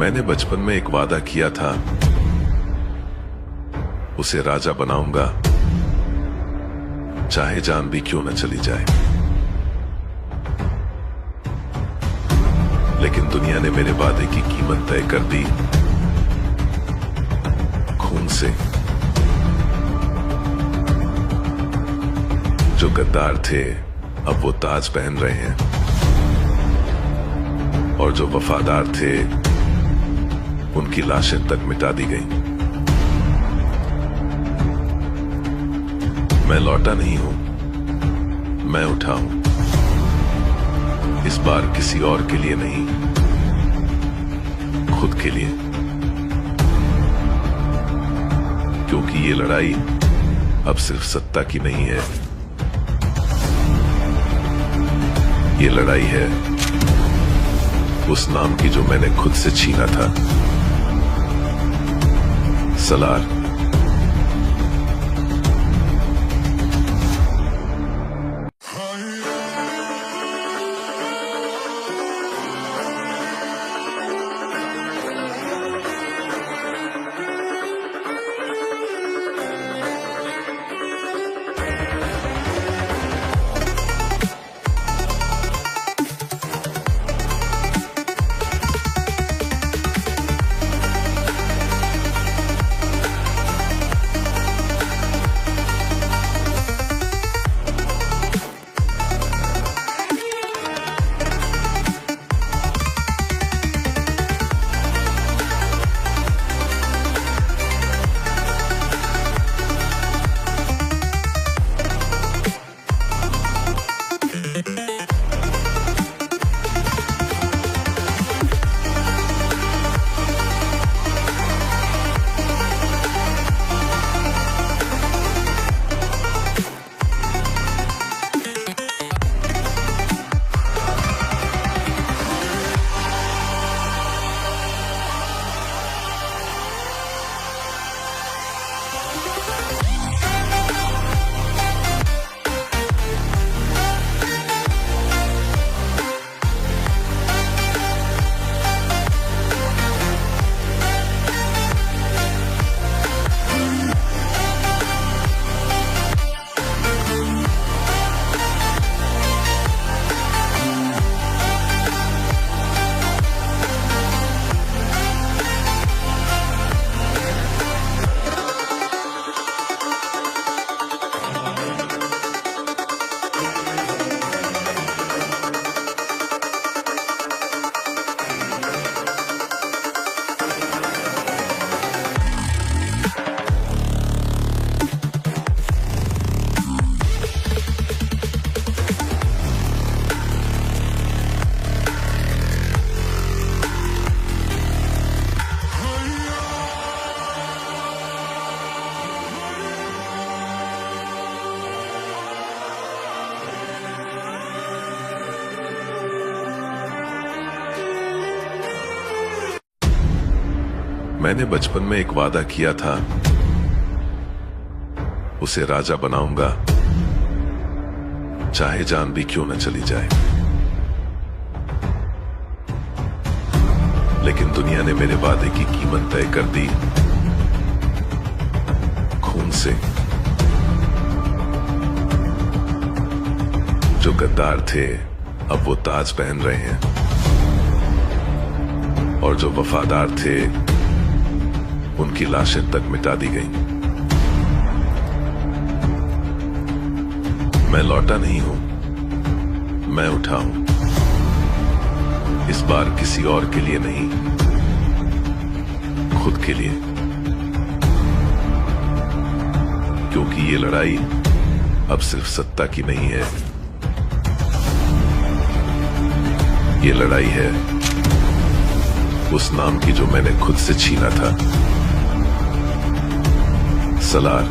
मैंने बचपन में एक वादा किया था, उसे राजा बनाऊंगा, चाहे जान भी क्यों न चली जाए। लेकिन दुनिया ने मेरे वादे की कीमत तय कर दी, खून से। जो गद्दार थे अब वो ताज पहन रहे हैं, और जो वफादार थे उनकी लाशें तक मिटा दी गईं। मैं लौटा नहीं हूं, मैं उठा हूं। इस बार किसी और के लिए नहीं, खुद के लिए। क्योंकि ये लड़ाई अब सिर्फ सत्ता की नहीं है, ये लड़ाई है उस नाम की जो मैंने खुद से छीना था, सलार। मैंने बचपन में एक वादा किया था, उसे राजा बनाऊंगा, चाहे जान भी क्यों न चली जाए। लेकिन दुनिया ने मेरे वादे की कीमत तय कर दी, खून से। जो गद्दार थे अब वो ताज पहन रहे हैं, और जो वफादार थे उनकी लाशें तक मिटा दी गईं। मैं लौटा नहीं हूं, मैं उठा हूं। इस बार किसी और के लिए नहीं, खुद के लिए। क्योंकि ये लड़ाई अब सिर्फ सत्ता की नहीं है, ये लड़ाई है उस नाम की जो मैंने खुद से छीना था, सलार।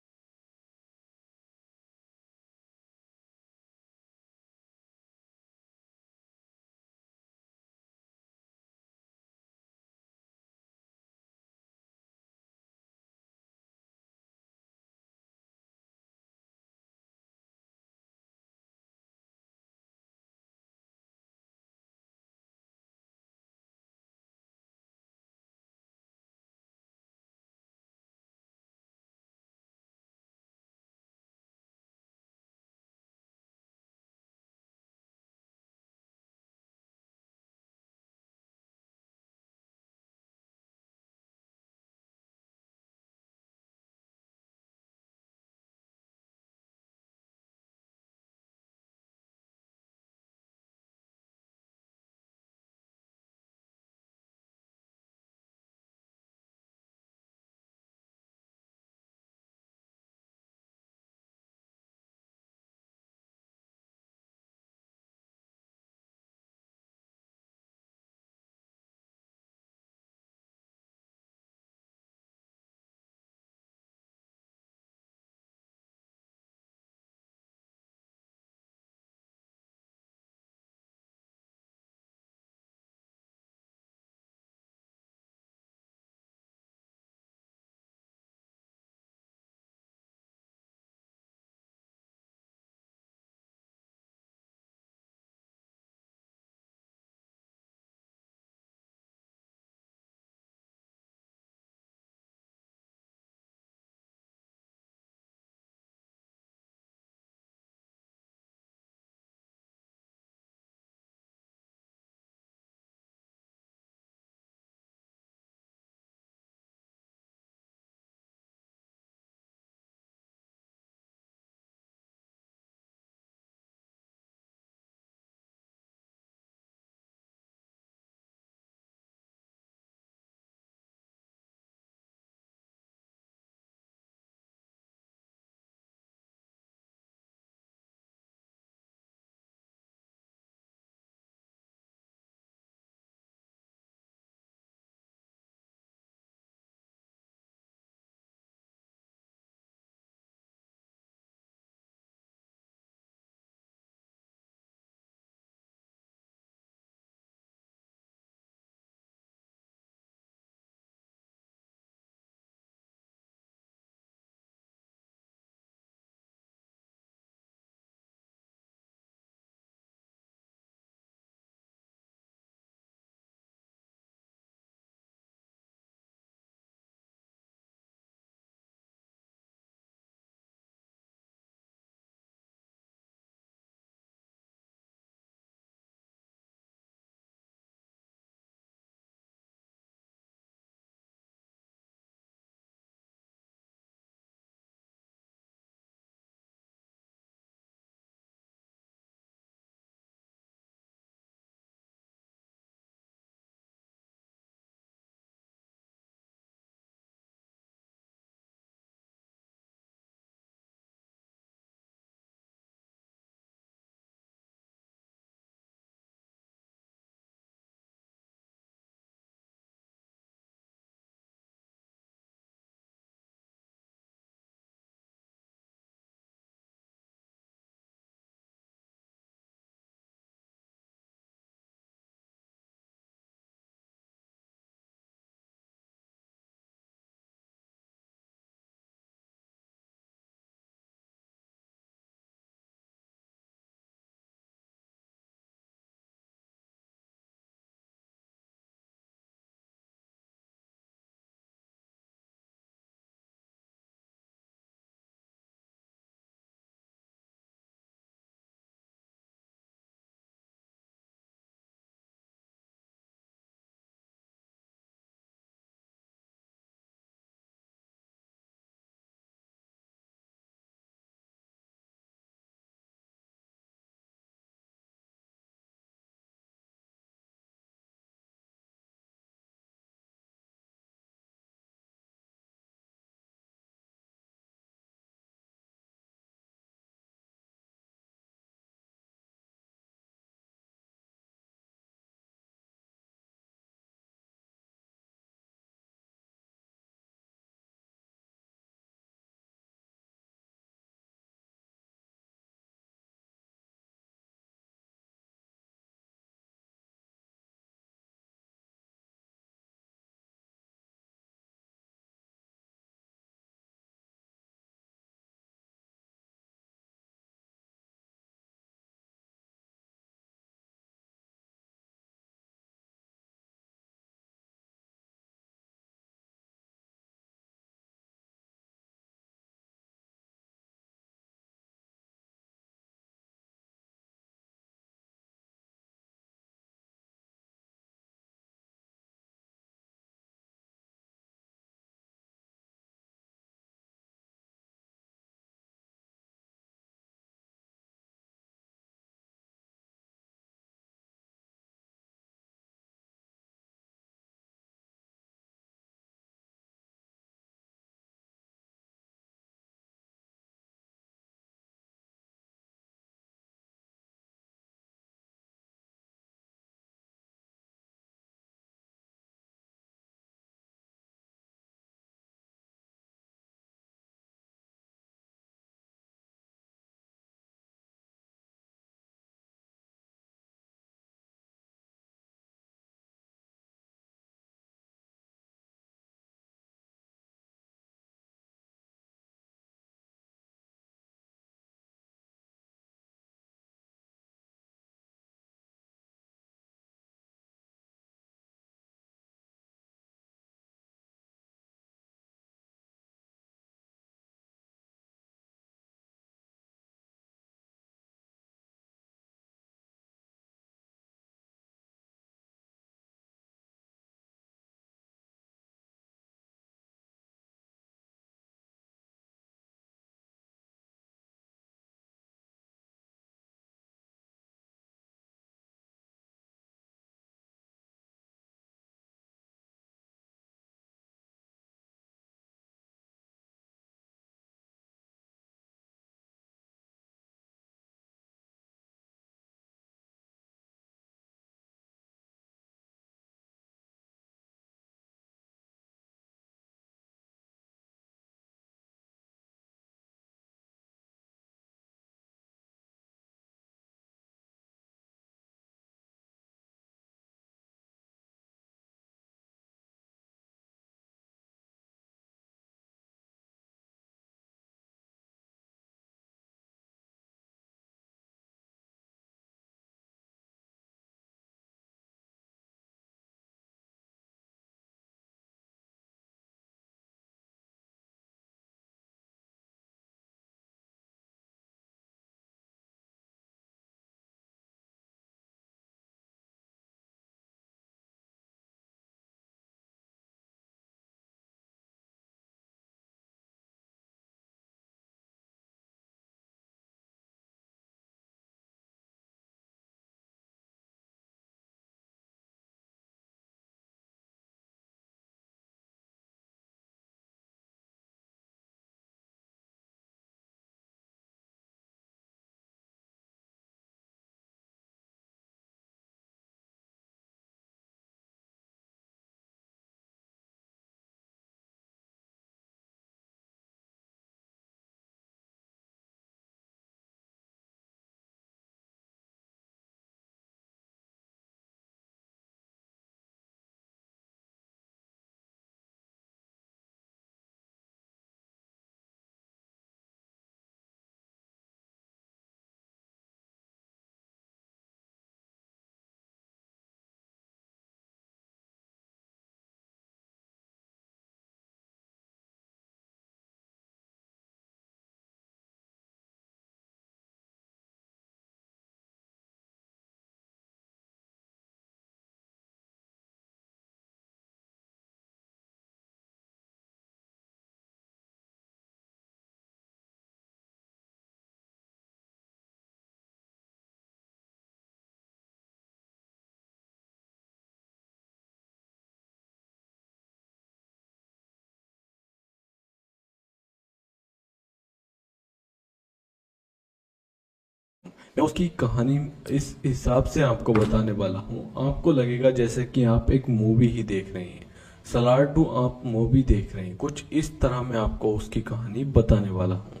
मैं उसकी कहानी इस हिसाब से आपको बताने वाला हूँ, आपको लगेगा जैसे कि आप एक मूवी ही देख रहे हैं। सलार 2 आप मूवी देख रहे हैं, कुछ इस तरह मैं आपको उसकी कहानी बताने वाला हूँ।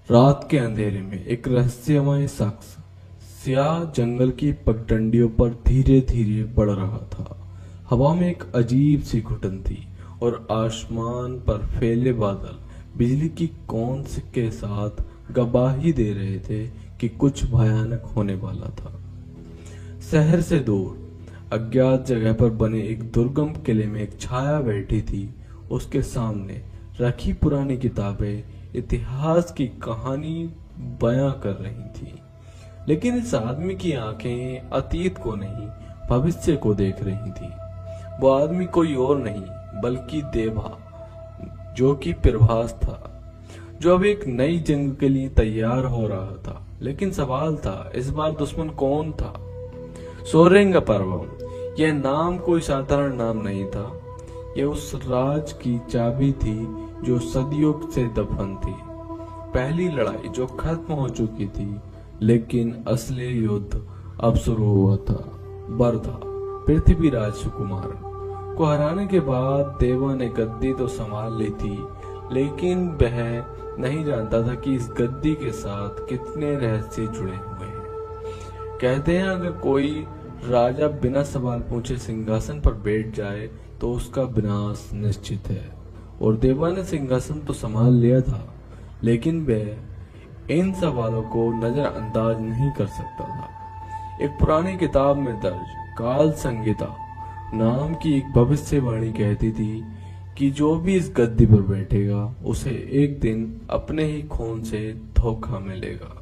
रात के अंधेरे में एक रहस्यमय शख्स स्याह जंगल की पगडंडियों पर धीरे धीरे बढ़ रहा था। हवा में एक अजीब सी घुटन थी और आसमान पर फैले बादल बिजली की कौन से के साथ गवाही दे रहे थे कि कुछ भयानक होने वाला था। शहर से दूर अज्ञात जगह पर बने एक दुर्गम किले में एक छाया बैठी थी। उसके सामने रखी पुरानी किताबें इतिहास की कहानी बयां कर रही थी, लेकिन इस आदमी की आंखें अतीत को नहीं भविष्य को देख रही थी। वो आदमी कोई और नहीं बल्कि देवा, जो कि प्रभास था, जो अब एक नई जंग के लिए तैयार हो रहा था। लेकिन सवाल था, इस बार दुश्मन कौन था? सोरेंगा पर्वम। यह नाम कोई साधारण नाम नहीं था, यह उस राज की चाबी थी जो सदियों से दफन थी। पहली लड़ाई जो खत्म हो चुकी थी, लेकिन असली युद्ध अब शुरू हुआ था। बर्धा पृथ्वीराज सुकुमार को हराने के बाद देवा ने गद्दी तो संभाल ली थी, लेकिन वह नहीं जानता था कि इस गद्दी के साथ कितने रहस्य जुड़े हुए हैं। कहते हैं अगर कोई राजा बिना सवाल पूछे सिंहासन पर बैठ जाए तो उसका विनाश निश्चित है। और देवा ने सिंहासन तो संभाल लिया था, लेकिन वह इन सवालों को नजरअंदाज नहीं कर सकता था। एक पुरानी किताब में दर्ज काल संहिता नाम की एक भविष्यवाणी कहती थी कि जो भी इस गद्दी पर बैठेगा उसे एक दिन अपने ही खून से धोखा मिलेगा।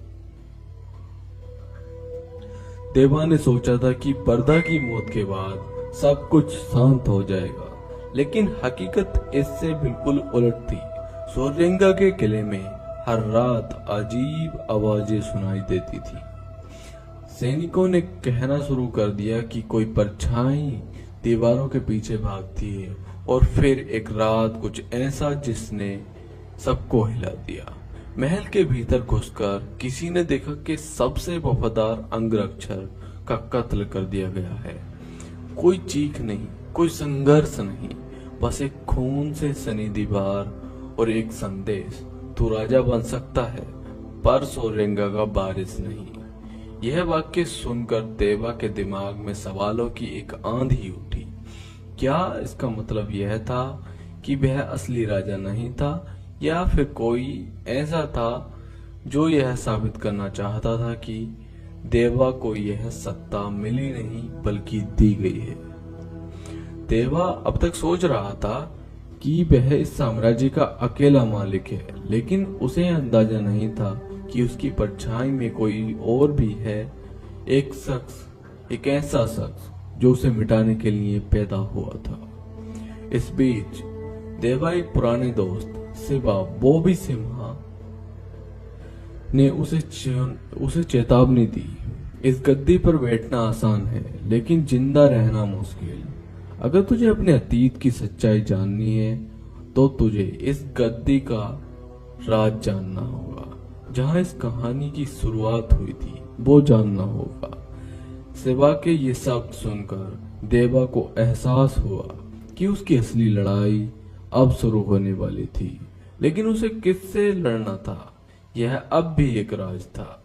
देवा ने सोचा था कि बर्धा की मौत के बाद सब कुछ शांत हो जाएगा, लेकिन हकीकत इससे बिल्कुल उलट थी। सोरेंगा के किले में हर रात अजीब आवाजें सुनाई देती थी। सैनिकों ने कहना शुरू कर दिया कि कोई परछाई दीवारों के पीछे भागती है, और फिर एक रात कुछ ऐसा जिसने सबको हिला दिया। महल के भीतर घुसकर किसी ने देखा कि सबसे वफादार अंगरक्षक का कत्ल कर दिया गया है। कोई चीख नहीं, कोई संघर्ष नहीं, बस एक खून से सनी दीवार और एक संदेश, तू राजा बन सकता है पर सोरेंगा का वारिस नहीं। यह वाक्य सुनकर देवा के दिमाग में सवालों की एक आंधी उठी। क्या इसका मतलब यह था कि वह असली राजा नहीं था, या फिर कोई ऐसा था जो यह साबित करना चाहता था कि देवा को यह सत्ता मिली नहीं बल्कि दी गई है? देवा अब तक सोच रहा था कि वह इस साम्राज्य का अकेला मालिक है, लेकिन उसे अंदाजा नहीं था कि उसकी परछाई में कोई और भी है, एक शख्स, एक ऐसा शख्स जो उसे मिटाने के लिए पैदा हुआ था। इस बीच देवा एक पुराने दोस्त शिवा बॉबी सिम्हा ने उसे चेतावनी दी, इस गद्दी पर बैठना आसान है लेकिन जिंदा रहना मुश्किल। अगर तुझे अपने अतीत की सच्चाई जाननी है तो तुझे इस गद्दी का राज जानना होगा, जहां इस कहानी की शुरुआत हुई थी वो जानना होगा। शिवा के ये शब्द सुनकर देवा को एहसास हुआ कि उसकी असली लड़ाई अब शुरू होने वाली थी, लेकिन उसे किससे लड़ना था यह अब भी एक राज था।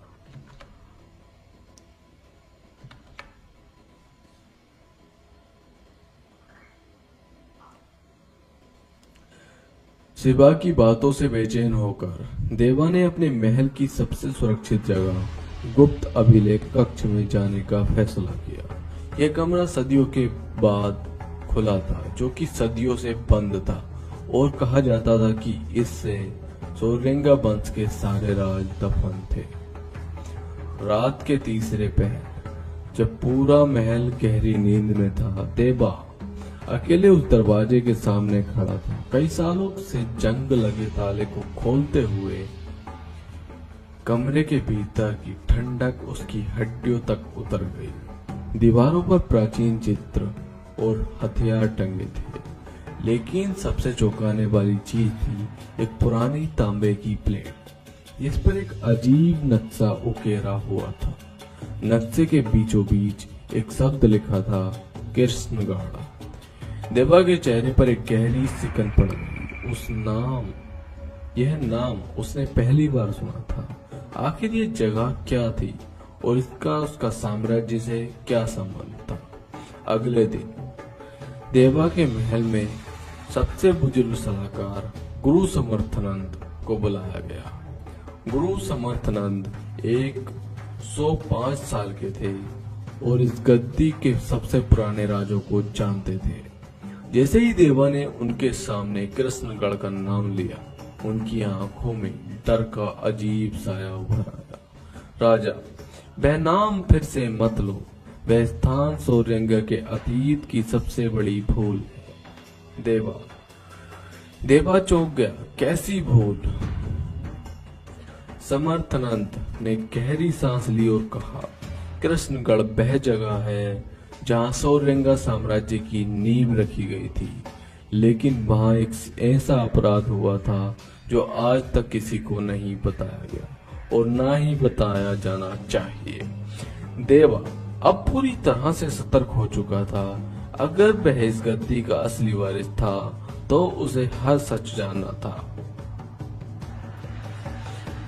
शिवा की बातों से बेचैन होकर देवा ने अपने महल की सबसे सुरक्षित जगह गुप्त अभिलेख कक्ष में जाने का फैसला किया। यह कमरा सदियों के बाद खुला था, जो कि सदियों से बंद था, और कहा जाता था कि इससे सोरेंगा वंश के सारे राज दफन थे। रात के तीसरे पहर जब पूरा महल गहरी नींद में था, देवा अकेले उस दरवाजे के सामने खड़ा था। कई सालों से जंग लगे ताले को खोलते हुए कमरे के भीतर की ठंडक उसकी हड्डियों तक उतर गई। दीवारों पर प्राचीन चित्र और हथियार टंगे थे, लेकिन सबसे चौंकाने वाली चीज थी एक पुरानी तांबे की प्लेट इस पर एक अजीब नक्शा उकेरा हुआ था। नक्शे के बीचों बीच एक शब्द लिखा था, कृष्णगढ़। देवा के चेहरे पर एक गहरी सिकन पड़ गई। यह नाम उसने पहली बार सुना था। आखिर ये जगह क्या थी और इसका उसका साम्राज्य से क्या संबंध था? अगले दिन देवा के महल में सबसे बुजुर्ग सलाहकार गुरु समर्थानंद को बुलाया गया। गुरु समर्थानंद 105 साल के थे और इस गद्दी के सबसे पुराने राजों को जानते थे। जैसे ही देवा ने उनके सामने कृष्णगढ़ का नाम लिया, उनकी आंखों में डर का अजीब साया उभर आया। राजा, वह नाम फिर से मत लो। वह स्थान सौरंग के अतीत की सबसे बड़ी भूल है। देवा चौंक गया। कैसी भूल? समर्थानंद ने गहरी सांस ली और कहा, कृष्णगढ़ वह जगह है जहां सौरंगा साम्राज्य की नींव रखी गई थी, लेकिन वहां एक ऐसा अपराध हुआ था जो आज तक किसी को नहीं बताया गया और ना ही बताया जाना चाहिए। देवा अब पूरी तरह से सतर्क हो चुका था। अगर वह इस गद्दी का असली वारिस था तो उसे हर सच जानना था।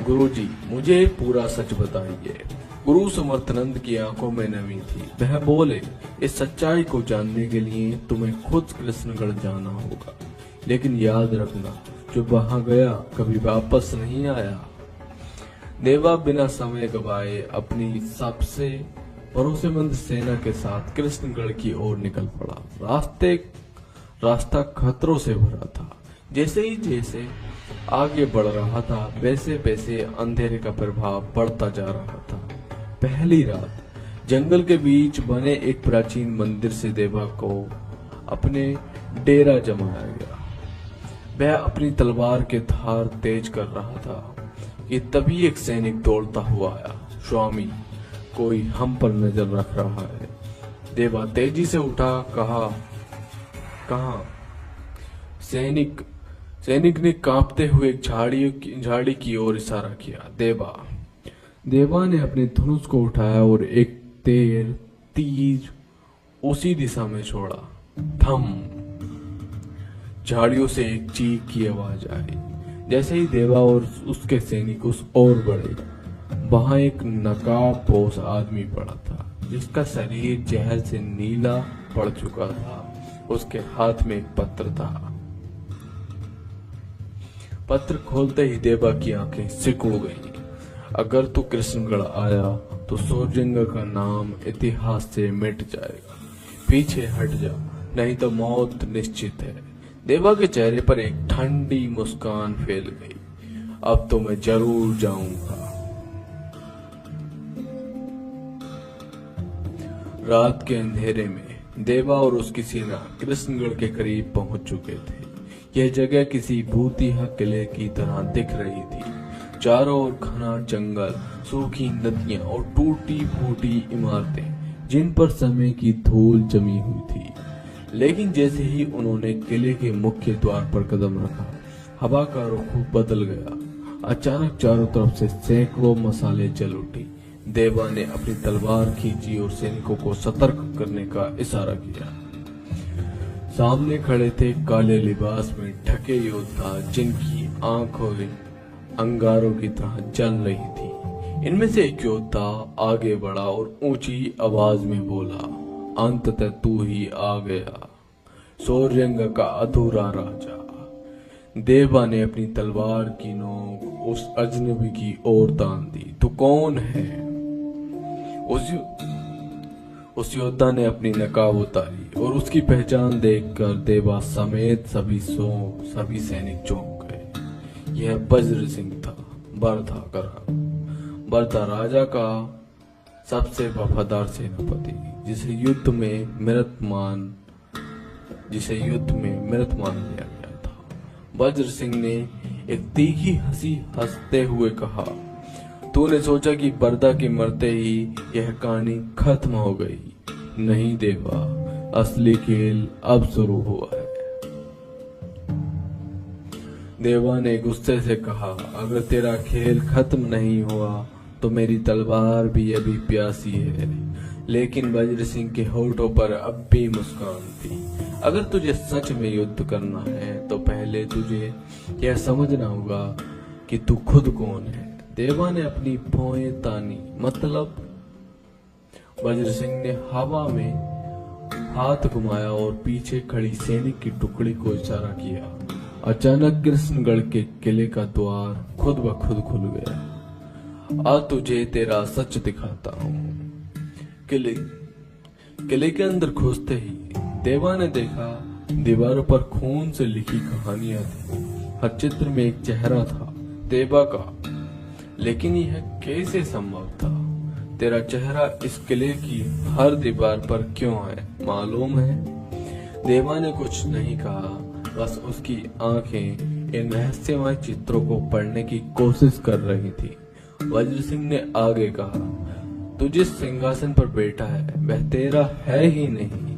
गुरुजी, मुझे पूरा सच बताइए। गुरु समर्थानंद की आंखों में नमी थी। वह बोले, इस सच्चाई को जानने के लिए तुम्हें खुद कृष्णगढ़ जाना होगा, लेकिन याद रखना, जो वहां गया कभी वापस नहीं आया। देवा बिना समय गवाए अपनी सबसे भरोसेमंद सेना के साथ कृष्णगढ़ की ओर निकल पड़ा। रास्ता खतरों से भरा था। जैसे आगे बढ़ रहा था, वैसे वैसे अंधेरे का प्रभाव बढ़ता जा रहा था। पहली रात जंगल के बीच बने एक प्राचीन मंदिर से देवा को अपने डेरा जमाया गया। वह अपनी तलवार के धार तेज कर रहा था कि तभी एक सैनिक दौड़ता हुआ आया। स्वामी, कोई हम पर नजर रख रहा है। देवा तेजी से उठा। कहा? सैनिक ने कांपते हुए एक झाड़ी की ओर इशारा किया। देवा ने अपने धनुष को उठाया और एक तीर उसी दिशा में छोड़ा। थम! झाड़ियों से एक चीख की आवाज आई। जैसे ही देवा और उसके सैनिक उस ओर बढ़े, वहां एक नकाबपोश आदमी पड़ा था, जिसका शरीर जहर से नीला पड़ चुका था। उसके हाथ में एक पत्र था। पत्र खोलते ही देवा की आंखें सिकुड़ गईं। अगर तू कृष्णगढ़ आया तो सौरंग का नाम इतिहास से मिट जाएगा। पीछे हट जा, नहीं तो मौत निश्चित है। देवा के चेहरे पर एक ठंडी मुस्कान फैल गई। अब तो मैं जरूर जाऊंगा। रात के अंधेरे में देवा और उसकी सेना कृष्णगढ़ के करीब पहुंच चुके थे। यह जगह किसी भूतिया किले की तरह दिख रही थी। चारों ओर घना जंगल, सूखी नदियां और टूटी फूटी इमारतें, जिन पर समय की धूल जमी हुई थी। लेकिन जैसे ही उन्होंने किले के मुख्य द्वार पर कदम रखा, हवा का रुख बदल गया। अचानक चारों तरफ से सैकड़ों मसाले जल उठी। देवा ने अपनी तलवार खींची और सैनिकों को सतर्क करने का इशारा किया। सामने खड़े थे काले लिबास में ढके योद्धा, जिनकी आंखें अंगारों की तरह जल रही थी। इनमें से एक योद्धा आगे बढ़ा और ऊंची आवाज में बोला, अंततः तू ही आ गया, सौरंग का अधूरा राजा। देवा ने अपनी तलवार की नोक उस अजनबी की ओर तान दी। तू कौन है? उस योद्धा ने अपनी नकाब उतारी और उसकी पहचान देखकर देवा समेत सभी सैनिक चौंक गए। यह वज्र सिंह था, बरधा राजा का सबसे वफादार सेनापति, जिसे युद्ध में मृतमान लिया गया था। वज्र सिंह ने एक तीखी हंसी हंसते हुए कहा, तूने सोचा कि बरदा के मरते ही यह कहानी खत्म हो गई? नहीं देवा, असली खेल अब शुरू हुआ है। देवा ने गुस्से से कहा, अगर तेरा खेल खत्म नहीं हुआ तो मेरी तलवार भी अभी प्यासी है। लेकिन वज्र सिंह के होठों पर अब भी मुस्कान थी। अगर तुझे सच में युद्ध करना है तो पहले तुझे यह समझना होगा कि तू खुद कौन है। देवा ने अपनी भौहें तानी, मतलब वज्र सिंह ने हवा में हाथ घुमाया और पीछे खड़ी सैनिक की टुकड़ी को इशारा किया। अचानक कृष्णगढ़ के किले का द्वार खुद ब खुद खुल गया। आ तुझे तेरा सच दिखाता हूँ। किले के अंदर घुसते ही देवा ने देखा दीवारों पर खून से लिखी कहानियां थी। हर चित्र में एक चेहरा था, देवा का। लेकिन यह कैसे संभव था? तेरा चेहरा इस किले की हर दीवार पर क्यों है, मालूम है? देवा ने कुछ नहीं कहा, बस उसकी आंखें इन रहस्यमय चित्रों को पढ़ने की कोशिश कर रही थी। वज्र सिंह ने आगे कहा, तू जिस सिंहासन पर बैठा है वह तेरा है ही नहीं,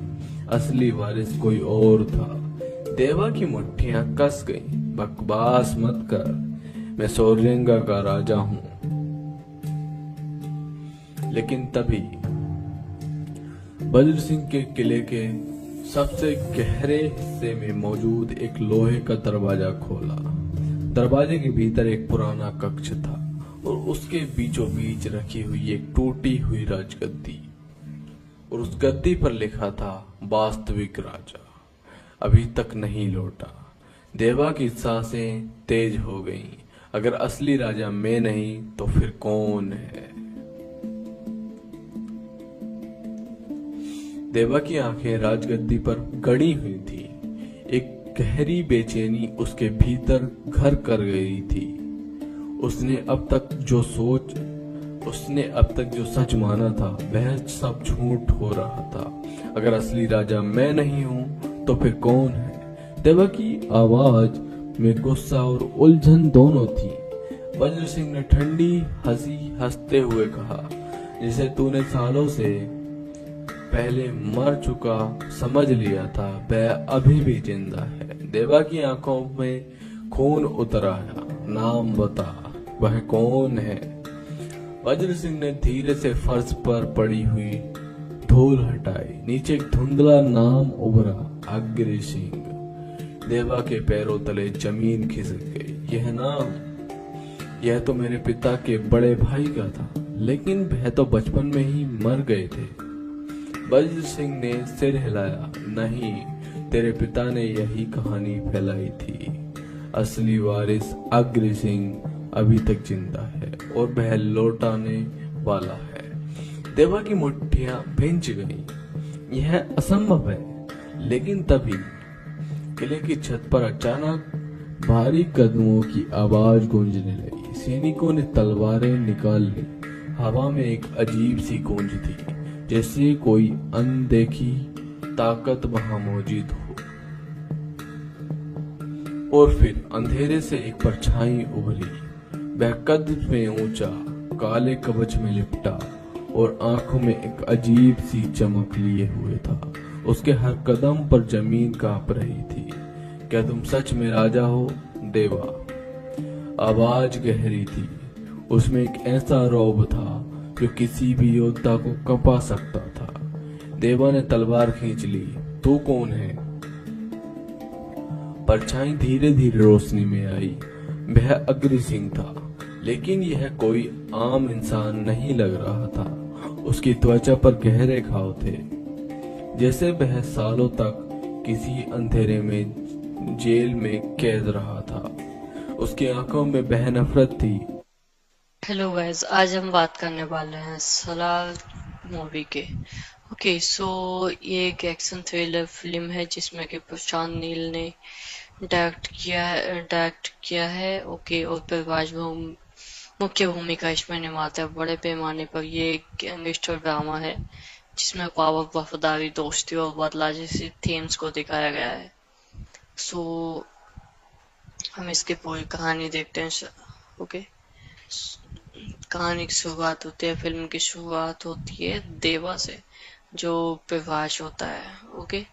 असली वारिस कोई और था। देवा की मुट्ठियां कस गईं। बकवास मत कर, मैं सोरेंगा का राजा हूं। लेकिन तभी वज्र सिंह के किले के सबसे गहरे हिस्से में मौजूद एक लोहे का दरवाजा खोला। दरवाजे के भीतर एक पुराना कक्ष था और उसके बीचों बीच रखी हुई एक टूटी हुई राजगद्दी, और उस गद्दी पर लिखा था, वास्तविक राजा अभी तक नहीं लौटा। देवा की सांसें तेज हो गईं। अगर असली राजा मैं नहीं तो फिर कौन है? देवा की आंखें राजगद्दी पर गड़ी हुई थी। एक गहरी बेचैनी उसके भीतर घर कर गई थी। उसने अब तक जो सच माना था वह सब झूठ हो रहा था। अगर असली राजा मैं नहीं हूं तो फिर कौन है? देवा की आवाज में गुस्सा और उलझन दोनों थी। वज्र सिंह ने ठंडी हंसी हंसते हुए कहा, जिसे तूने सालों से पहले मर चुका समझ लिया था वह अभी भी जिंदा है। देवा की आंखों में खून उतर आया। नाम बता, वह कौन है? वज्र सिंह ने धीरे से फर्श पर पड़ी हुई धूल हटाई। नीचे एक धुंधला नाम उभरा, अग्नि सिंह। देवा के पैरों तले जमीन खिसक गई। यह नाम, यह तो मेरे पिता के बड़े भाई का था, लेकिन वह तो बचपन में ही मर गए थे। वज्र सिंह ने सिर हिलाया, नहीं, तेरे पिता ने यही कहानी फैलाई थी। असली वारिस अग्नि सिंह अभी तक जिंदा है और वह लौटाने वाला है। देवा की मुट्ठियां भिंच गईं। यह असंभव है। लेकिन तभी किले की छत पर अचानक भारी कदमों की आवाज गूंजने लगी। सैनिकों ने तलवारें निकाल ली। हवा में एक अजीब सी गूंज थी, जैसे कोई अनदेखी ताकत वहां मौजूद हो। और फिर अंधेरे से एक परछाई उभरी। वह कद में ऊंचा, काले कवच में लिपटा और आंखों में एक अजीब सी चमक लिए हुए था। उसके हर कदम पर जमीन कांप रही थी। क्या तुम सच में राजा हो? देवा। आवाज गहरी थी। उसमें एक ऐसा रौब था जो किसी भी योद्धा को कंपा सकता था। देवा ने तलवार खींच ली। तू कौन है? परछाई धीरे धीरे रोशनी में आई। वह अग्नि सिंह था, लेकिन यह कोई आम इंसान नहीं लग रहा था। उसकी त्वचा पर गहरे घाव थे, जैसे वह सालों तक किसी अंधेरे में जेल में कैद रहा था। उसकी आंखों में वह नफरत थी। हेलो गाइस, आज हम बात करने वाले हैं सलार मूवी के। ओके सो ये एक एक्शन थ्रिलर फिल्म है जिसमें कि प्रशांत नील ने डायरेक्ट किया है। ओके, और प्रभास मुख्य भूमिका इसमें निभाता है। बड़े पैमाने पर ये एक गैंगस्टर ड्रामा है जिसमें पावर, वफादारी, दोस्ती और बदला जैसी थीम्स को दिखाया गया है। सो हम इसकी पूरी कहानी देखते हैं। ओके, कहानी की शुरुआत होती है, फिल्म की शुरुआत होती है देवा से, जो प्रभास होता है। ओके,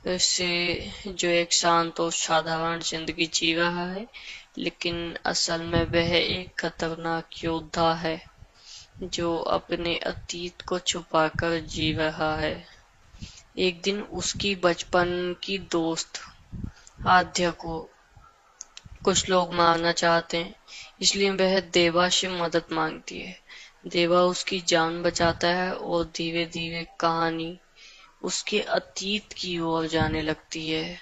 से जो एक शांत और साधारण जिंदगी जी रहा है, लेकिन असल में वह एक खतरनाक योद्धा है जो अपने अतीत को छुपाकर जी रहा है। एक दिन उसकी बचपन की दोस्त आद्या को कुछ लोग मारना चाहते हैं, इसलिए वह देवा से मदद मांगती है। देवा उसकी जान बचाता है और धीरे धीरे कहानी उसके अतीत की ओर जाने लगती है।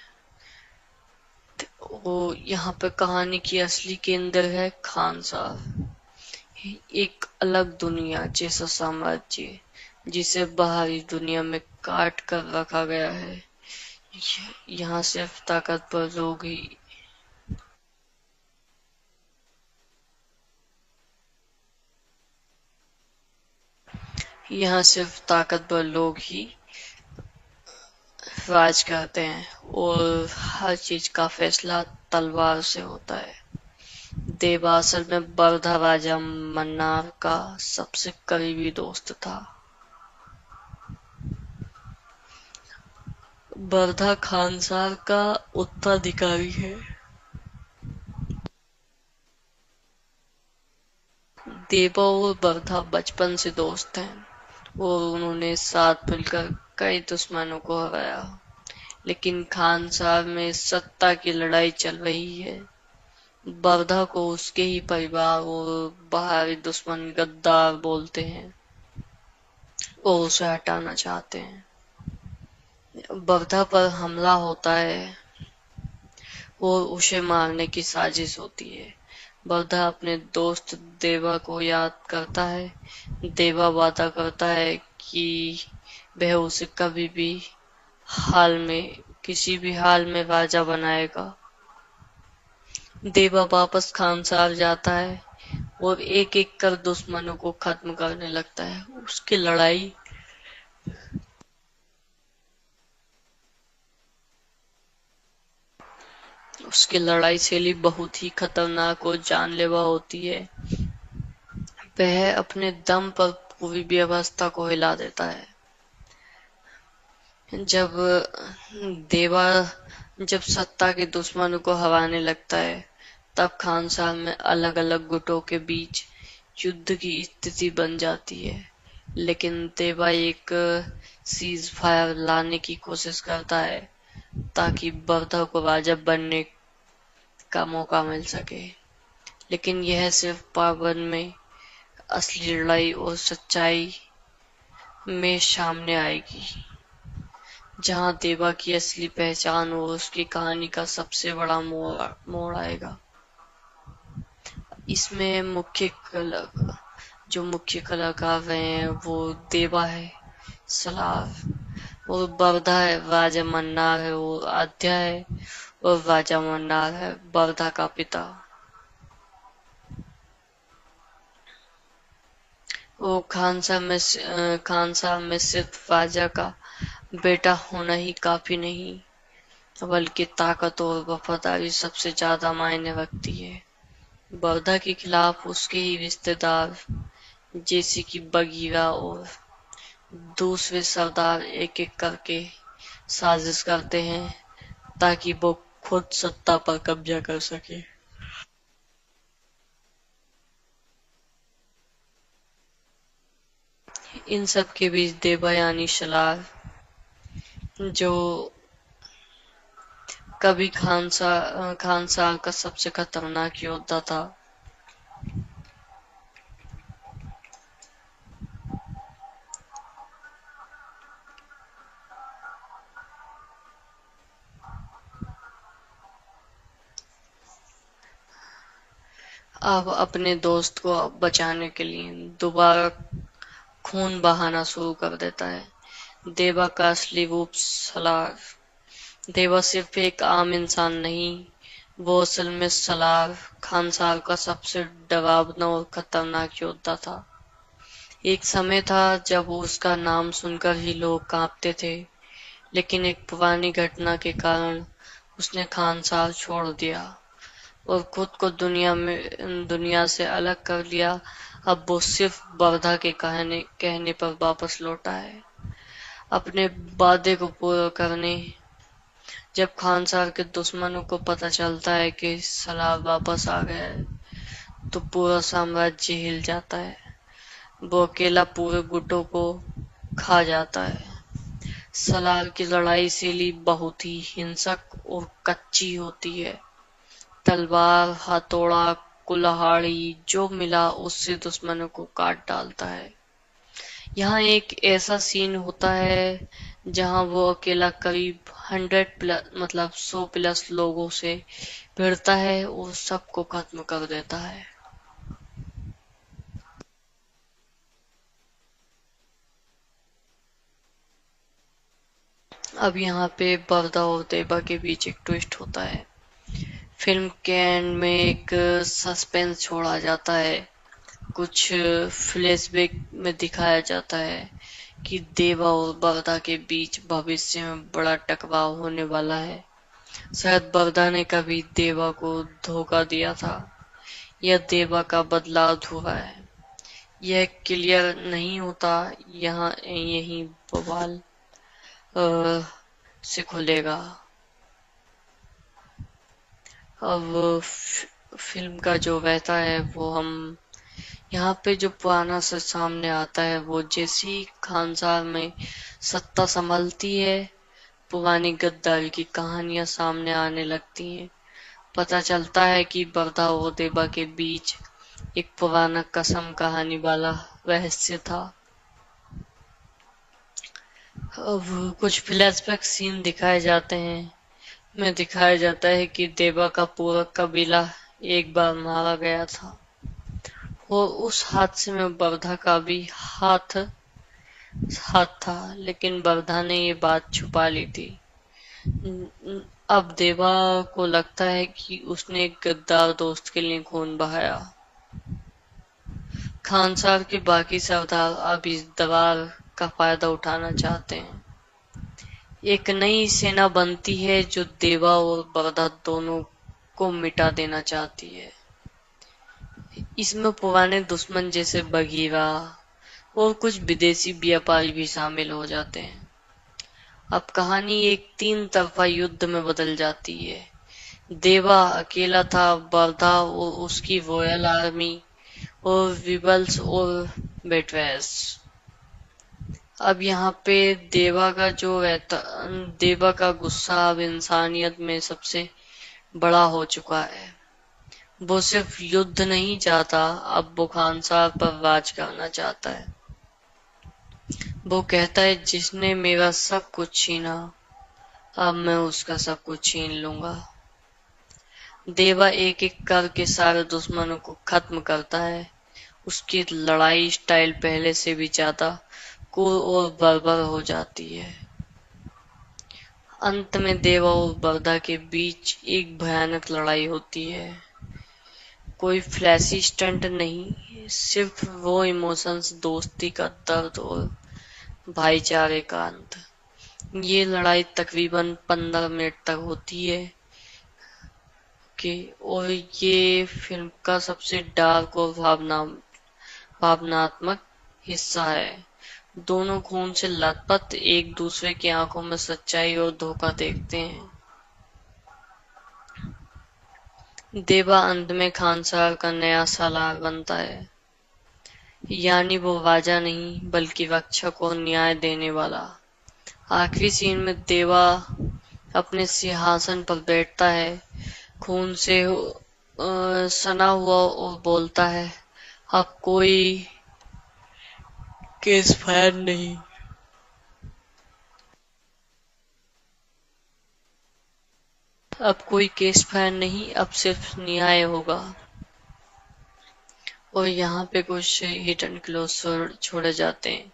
वो यहाँ पे कहानी की असली केंद्र है खान साहब, एक अलग दुनिया जैसा साम्राज्य जिसे बाहरी दुनिया में काट कर रखा गया है। यहाँ सिर्फ ताकतवर लोग ही यहाँ सिर्फ ताकतवर लोग ही राज करते हैं और हर चीज का फैसला तलवार से होता है। देवा असल में बर्धा राजा मन्नार का सबसे करीबी दोस्त था। बर्धा खानसार का उत्तराधिकारी है। देवा और बर्धा बचपन से दोस्त हैं और उन्होंने साथ मिलकर कई दुश्मनों को हराया। लेकिन खान साहब में सत्ता की लड़ाई चल रही है। बर्धा को उसके ही परिवार और बाहरी दुश्मन गद्दार बोलते हैं और उसे हटाना चाहते हैं। बर्धा पर हमला होता है और उसे मारने की साजिश होती है। बर्धा अपने दोस्त देवा को याद करता है। देवा वादा करता है कि वह उसे कभी भी हाल में किसी भी हाल में राजा बनाएगा। देवा वापस खानसार जाता है और एक एक कर दुश्मनों को खत्म करने लगता है। उसकी लड़ाई शैली बहुत ही खतरनाक और जानलेवा होती है। वह अपने दम पर पूरी व्यवस्था को हिला देता है। जब देवा जब सत्ता के दुश्मनों को हराने लगता है, तब खानसार में अलग अलग गुटों के बीच युद्ध की स्थिति बन जाती है। लेकिन देवा एक सीज फायर लाने की कोशिश करता है ताकि बर्धा को राजा बनने का मौका मिल सके। लेकिन यह सिर्फ पावन में असली लड़ाई और सच्चाई में सामने आएगी, जहां देवा की असली पहचान और उसकी कहानी का सबसे बड़ा मोड़ आएगा। इसमें मुख्य कलाकार रहे हैं वो देवा है, सलार और बर्धा है, राजा मन्नार है और आद्या है और राजा मन्नार है बर्धा का पिता। वो खान साहब में सिर्फ राजा का बेटा होना ही काफी नहीं, बल्कि ताकत और वफादारी सबसे ज्यादा मायने रखती है। बर्धा के खिलाफ उसके ही रिश्तेदार जैसे कि बगीरा और दूसरे सरदार एक एक करके साजिश करते हैं ताकि वो खुद सत्ता पर कब्जा कर सके। इन सब के बीच देवा यानी सलार, जो कभी खानसार का सबसे खतरनाक योद्धा था, अब अपने दोस्त को बचाने के लिए दोबारा खून बहाना शुरू कर देता है। देवा का असली रूप सलार। देवा सिर्फ एक आम इंसान नहीं, वो असल में सलार खानसार का सबसे डरावना और खतरनाक योद्धा था। एक समय था जब उसका नाम सुनकर ही लोग कांपते थे, लेकिन एक पुरानी घटना के कारण उसने खानसार छोड़ दिया और खुद को दुनिया से अलग कर लिया। अब वो सिर्फ बर्धा के कहने पर वापस लौटा है, अपने वादे को पूरा करने जब खानसार के दुश्मनों को पता चलता है कि सलार वापस आ गया है, तो पूरा साम्राज्य हिल जाता है। वो अकेला पूरे गुटों को खा जाता है। सलार की लड़ाई शैली बहुत ही हिंसक और कच्ची होती है। तलवार, हथौड़ा, कुल्हाड़ी जो मिला उससे दुश्मनों को काट डालता है। यहाँ एक ऐसा सीन होता है जहाँ वो अकेला करीब 100 प्लस मतलब 100 प्लस लोगों से भिड़ता है और सबको खत्म कर देता है। अब यहाँ पे बरदा और देवा के बीच एक ट्विस्ट होता है। फिल्म के एंड में एक सस्पेंस छोड़ा जाता है। कुछ फ्लैशबैक में दिखाया जाता है कि देवा और बरदा के बीच भविष्य में बड़ा टकराव होने वाला है। शायद बरदा ने कभी देवा को धोखा दिया था या देवा का बदला अधूरा है। यह क्लियर नहीं होता। यहाँ यही बवाल से खुलेगा। अब फिल्म का जो रहता है वो हम यहाँ पे जो पुराना सच सामने आता है, वो जैसे ही खानसार में सत्ता संभलती है, पुरानी गद्दारी की कहानियां सामने आने लगती हैं। पता चलता है कि बरदा और देवा के बीच एक पुराना कसम कहानी वाला रहस्य था। अब कुछ फ्लैशबैक सीन दिखाए जाते हैं। में दिखाया जाता है कि देवा का पूरा कबीला एक बार मारा गया था और उस हादसे में बरदा का भी हाथ था, लेकिन बरदा ने ये बात छुपा ली थी। अब देवा को लगता है कि उसने एक गद्दार दोस्त के लिए खून बहाया। खानसार के बाकी सरदार अब इस दरार का फायदा उठाना चाहते हैं। एक नई सेना बनती है जो देवा और बरदा दोनों को मिटा देना चाहती है। इसमें पुराने दुश्मन जैसे बगीरा और कुछ विदेशी व्यापारी भी शामिल हो जाते हैं। अब कहानी एक 3 तरफा युद्ध में बदल जाती है। देवा अकेला था, बरदा और उसकी रॉयल आर्मी और विबल्स और बेटवेस। अब यहाँ पे देवा का गुस्सा अब इंसानियत में सबसे बड़ा हो चुका है। वो सिर्फ युद्ध नहीं चाहता, अब वो खानसार पर राज करना चाहता है। वो कहता है जिसने मेरा सब कुछ छीना, अब मैं उसका सब कुछ छीन लूंगा। देवा एक एक करके सारे दुश्मनों को खत्म करता है। उसकी लड़ाई स्टाइल पहले से भी ज्यादा क्रूर और बर्बर हो जाती है। अंत में देवा और बरदा के बीच एक भयानक लड़ाई होती है। कोई फ्लैशी स्टंट नहीं, सिर्फ वो इमोशंस, दोस्ती का दर्द और भाईचारे का अंत। ये लड़ाई तकरीबन 15 मिनट तक होती है और ये फिल्म का सबसे डार्क और भावनात्मक हिस्सा है। दोनों खून से लथपथ एक दूसरे की आंखों में सच्चाई और धोखा देखते हैं। देवा अंत में खानसार का नया सालार बनता है, यानी वो राजा नहीं बल्कि रक्षक और न्याय देने वाला। आखिरी सीन में देवा अपने सिंहासन पर बैठता है, खून से सना हुआ, और बोलता है, अब कोई केस फायर नहीं। अब कोई केस फायर नहीं, अब सिर्फ न्याय होगा। और यहाँ पे कुछ हिडन क्लॉज छोड़े जाते हैं।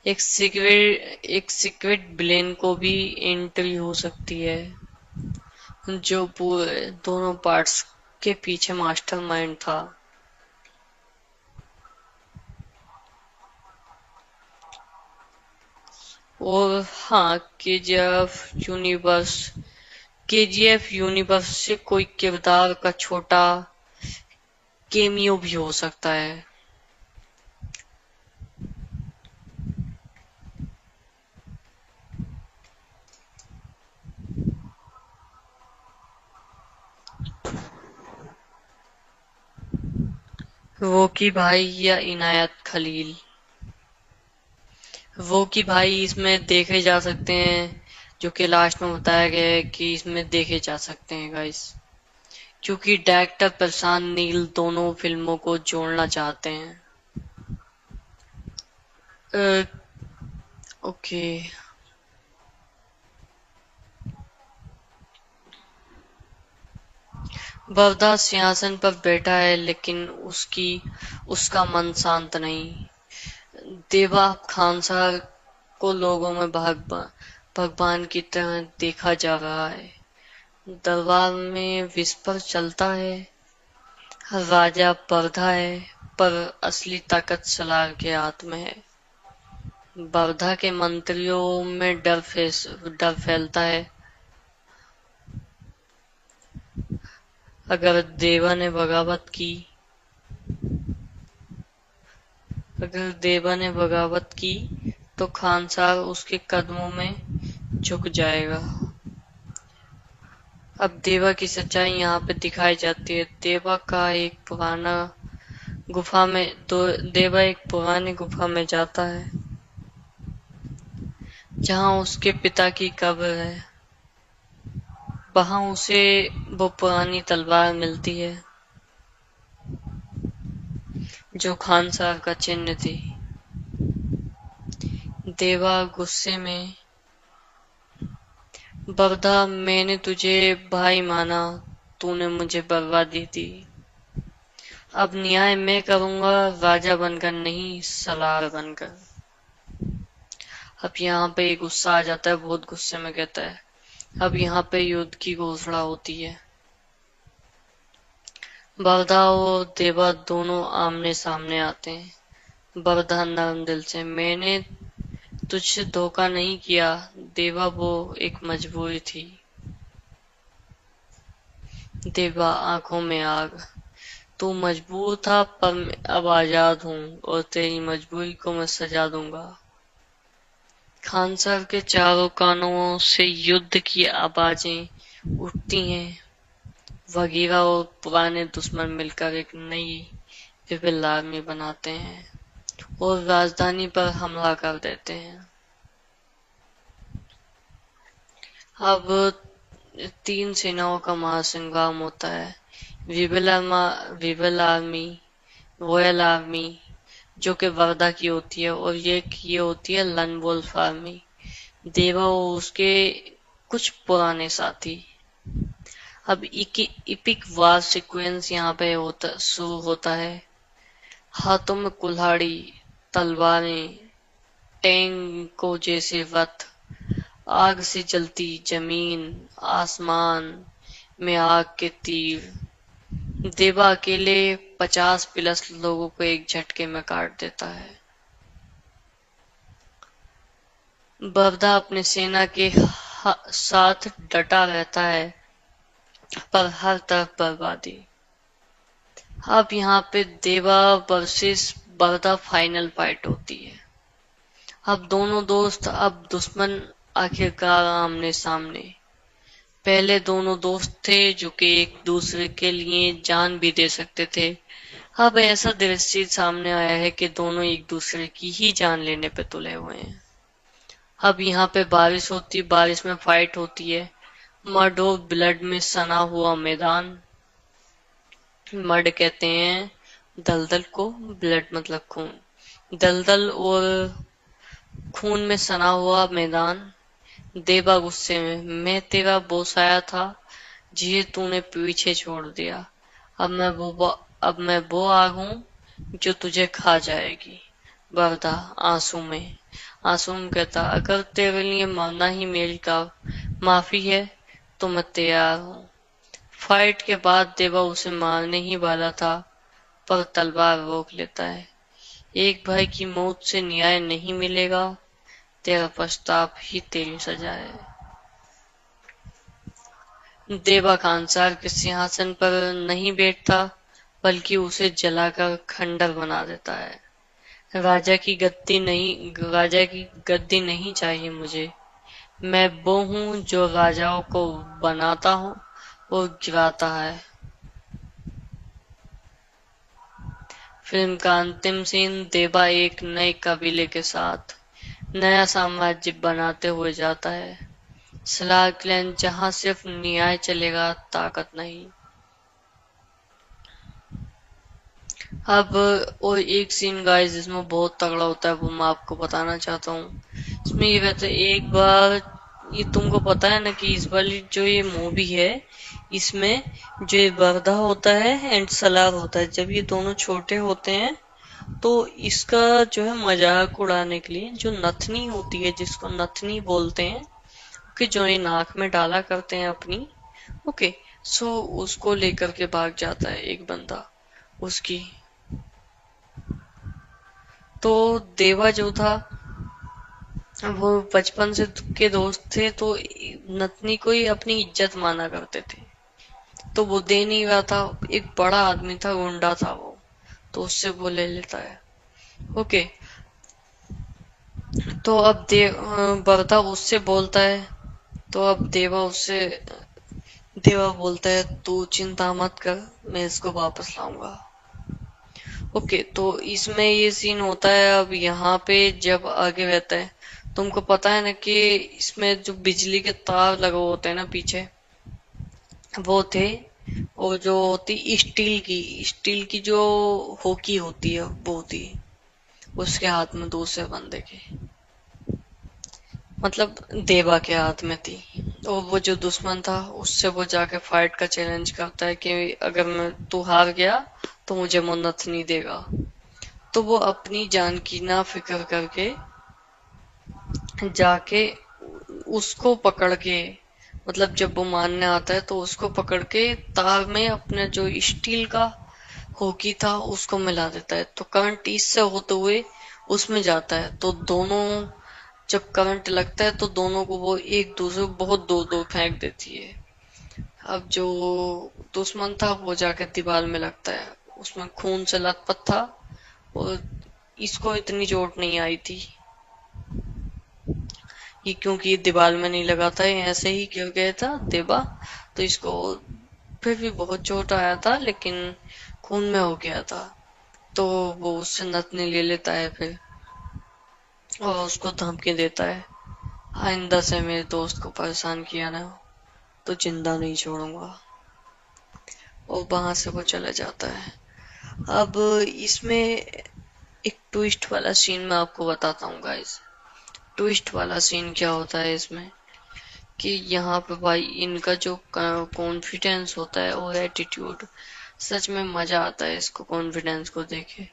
एक सीक्रेट विलेन को भी एंट्री हो सकती है, जो पूरे दोनों पार्ट्स के पीछे मास्टरमाइंड था। और हाँ, केजीएफ यूनिवर्स से कोई किरदार का छोटा केमियो भी हो सकता है। वो की भाई या इनायत खलील? वो की भाई इसमें देखे जा सकते हैं, जो कि लास्ट में बताया गया है कि इसमें देखे जा सकते हैं गाइस, क्योंकि डायरेक्टर प्रशांत नील दोनों फिल्मों को जोड़ना चाहते हैं। अ, ओके। बवदा सिंहासन पर बैठा है, लेकिन उसका मन शांत नहीं। देवा खानसार को लोगों में भगवान की तरह देखा जा रहा है। दरबार में विस्पर चलता है, राजा बवधा है, पर असली ताकत सलार के हाथ में है। बवधा के मंत्रियों में डर फैलता है। अगर देवा ने बगावत की अगर देवा ने बगावत की तो खानसार उसके कदमों में झुक जाएगा। अब देवा की सच्चाई यहाँ पे दिखाई जाती है। देवा एक पुरानी गुफा में जाता है, जहाँ उसके पिता की कब्र है। वहाँ उसे वो पुरानी तलवार मिलती है, जो खानसार का चिन्ह थी। देवा गुस्से में, बवधा, मैंने तुझे भाई माना, तूने मुझे बर्बादी दी। अब न्याय मैं करूंगा, राजा बनकर नहीं, सलार बनकर। अब यहाँ पे गुस्सा आ जाता है, बहुत गुस्से में कहता है। अब यहाँ पे युद्ध की घोषणा होती है। बवधा और देवा दोनों आमने सामने आते हैं। बवधा नरम दिल से, मैंने तुझसे धोखा नहीं किया देवा, वो एक मजबूरी थी। देवा आंखों में आग, तू मजबूर था, पर मैं अब आजाद हूँ और तेरी मजबूरी को मैं सजा दूंगा। खानसर के चारों कानों से युद्ध की आवाजें उठती हैं। वगीरा और पुराने दुश्मन मिलकर एक नई विपिल आर्मी बनाते हैं और राजधानी पर हमला कर देते हैं। अब तीन सेनाओं का महासंग्राम होता है। विपिल आर्मी, रॉयल आर्मी, जो कि वर्धा की होती है, और ये होती है लन वुल्फ आर्मी, देवा और उसके कुछ पुराने साथी। अब इपिक वार सीक्वेंस यहाँ पे शुरू होता है। हाथों में कुल्हाड़ी, तलवारें, टैंकों जैसे रथ, आग से जलती जमीन, आसमान में आग के तीर। देवा अकेले 50+ लोगों को एक झटके में काट देता है। बवधा अपने सेना के साथ डटा रहता है, पर हर तरफ बर्बादी। अब यहाँ पे देवा वर्सेस बवधा फाइनल फाइट होती है। अब दोनों दोस्त, अब दुश्मन आखिरकार आमने सामने। पहले दोनों दोस्त थे जो कि एक दूसरे के लिए जान भी दे सकते थे। अब ऐसा दृश्य सामने आया है कि दोनों एक दूसरे की ही जान लेने पे तुले हुए हैं। अब यहाँ पे बारिश होती है, बारिश में फाइट होती है। मड और ब्लड में सना हुआ मैदान। मड कहते हैं दलदल को, ब्लड मतलब खून। दलदल और खून में सना हुआ मैदान। देवा गुस्से में, मैं तेरा बॉस आया था, जिसे तूने पीछे छोड़ दिया। अब मैं वो आग हूँ जो तुझे खा जाएगी। बवधा आंसू में कहता, अगर तेरे लिए मरना ही मेरी का माफी है तो मैं तैयार हूँ। फाइट के बाद देवा उसे मारने ही वाला था, पर तलवार रोक लेता है। एक भाई की मौत से न्याय नहीं मिलेगा, तेरा पश्चाताप ही तेरी सजा है। देवा खानसार के सिंहासन पर नहीं बैठता, बल्कि उसे जलाकर खंडर बना देता है। राजा की गद्दी नहीं चाहिए मुझे। मैं वो हूँ जो राजाओं को बनाता हूँ और गिराता है। फिल्म का अंतिम सीन, देवा एक नए कबीले के साथ नया साम्राज्य बनाते हुए जाता है। सलार क्लैन जहां सिर्फ न्याय चलेगा, ताकत नहीं। अब और एक सीन गाइस जिसमें बहुत तगड़ा होता है, वो मैं आपको बताना चाहता हूँ। इसमें ये रहता है, एक बार ये तुमको पता है ना कि इस वाली जो ये मूवी है, इसमें जो ये वर्धा होता है एंड सलार होता है, जब ये दोनों छोटे होते हैं तो इसका जो है मजाक उड़ाने के लिए जो नथनी होती है, जिसको नथनी बोलते हैं, कि जो ये नाक में डाला करते हैं अपनी, ओके, सो उसको लेकर के भाग जाता है एक बंदा उसकी। तो देवा जो था वो बचपन से के दोस्त थे, तो नतनी को ही अपनी इज्जत माना करते थे, तो वो दे नहीं रहा था। एक बड़ा आदमी था, गुंडा था वो, तो उससे वो ले लेता है। ओके, तो अब बरदा उससे बोलता है, तो अब देवा बोलता है तू चिंता मत कर, मैं इसको वापस लाऊंगा। ओके, तो इसमें ये सीन होता है। अब यहाँ पे जब आगे रहता है, तुमको पता है ना कि इसमें जो बिजली के तार लगे होते हैं ना पीछे, वो थे। और जो होती स्टील की जो होकी होती है, वो थी उसके हाथ में, दूसरे बंदे के, मतलब देवा के हाथ में थी। और वो जो दुश्मन था उससे वो जाके फाइट का चैलेंज करता है कि अगर मैं तू हार गया तो मुझे मन्नत नहीं देगा। तो वो अपनी जान की ना फिक्र करके जाके उसको पकड़ के, मतलब जब वो मारने आता है तो उसको पकड़ के तार में अपने जो स्टील का होकी था उसको मिला देता है, तो करंट इससे होते हुए उसमें जाता है। तो दोनों, जब करंट लगता है तो दोनों को वो एक दूसरे को बहुत दूर दूर फेंक देती है। अब जो दुश्मन था वो जाकर दीवार में लगता है, उसमें खून से लथपथ था, और इसको इतनी चोट नहीं आई थी, ये क्योंकि ये दीवार में नहीं लगा था, ये ऐसे ही गिर गया था देवा। तो इसको फिर भी बहुत चोट आया था, लेकिन खून में हो गया था। तो वो उससे नथनी ले लेता है फिर, और उसको धमकी देता है, आइंदा से मेरे दोस्त को परेशान किया ना तो जिंदा नहीं छोड़ूंगा। और वहां से वो चला जाता है। अब इसमें एक ट्विस्ट वाला सीन मैं आपको बताता हूँ गाइस। ट्विस्ट वाला सीन क्या होता है इसमें, कि यहाँ पे भाई इनका जो कॉन्फिडेंस होता है और एटीट्यूड, सच में मजा आता है इसको कॉन्फिडेंस को देखे।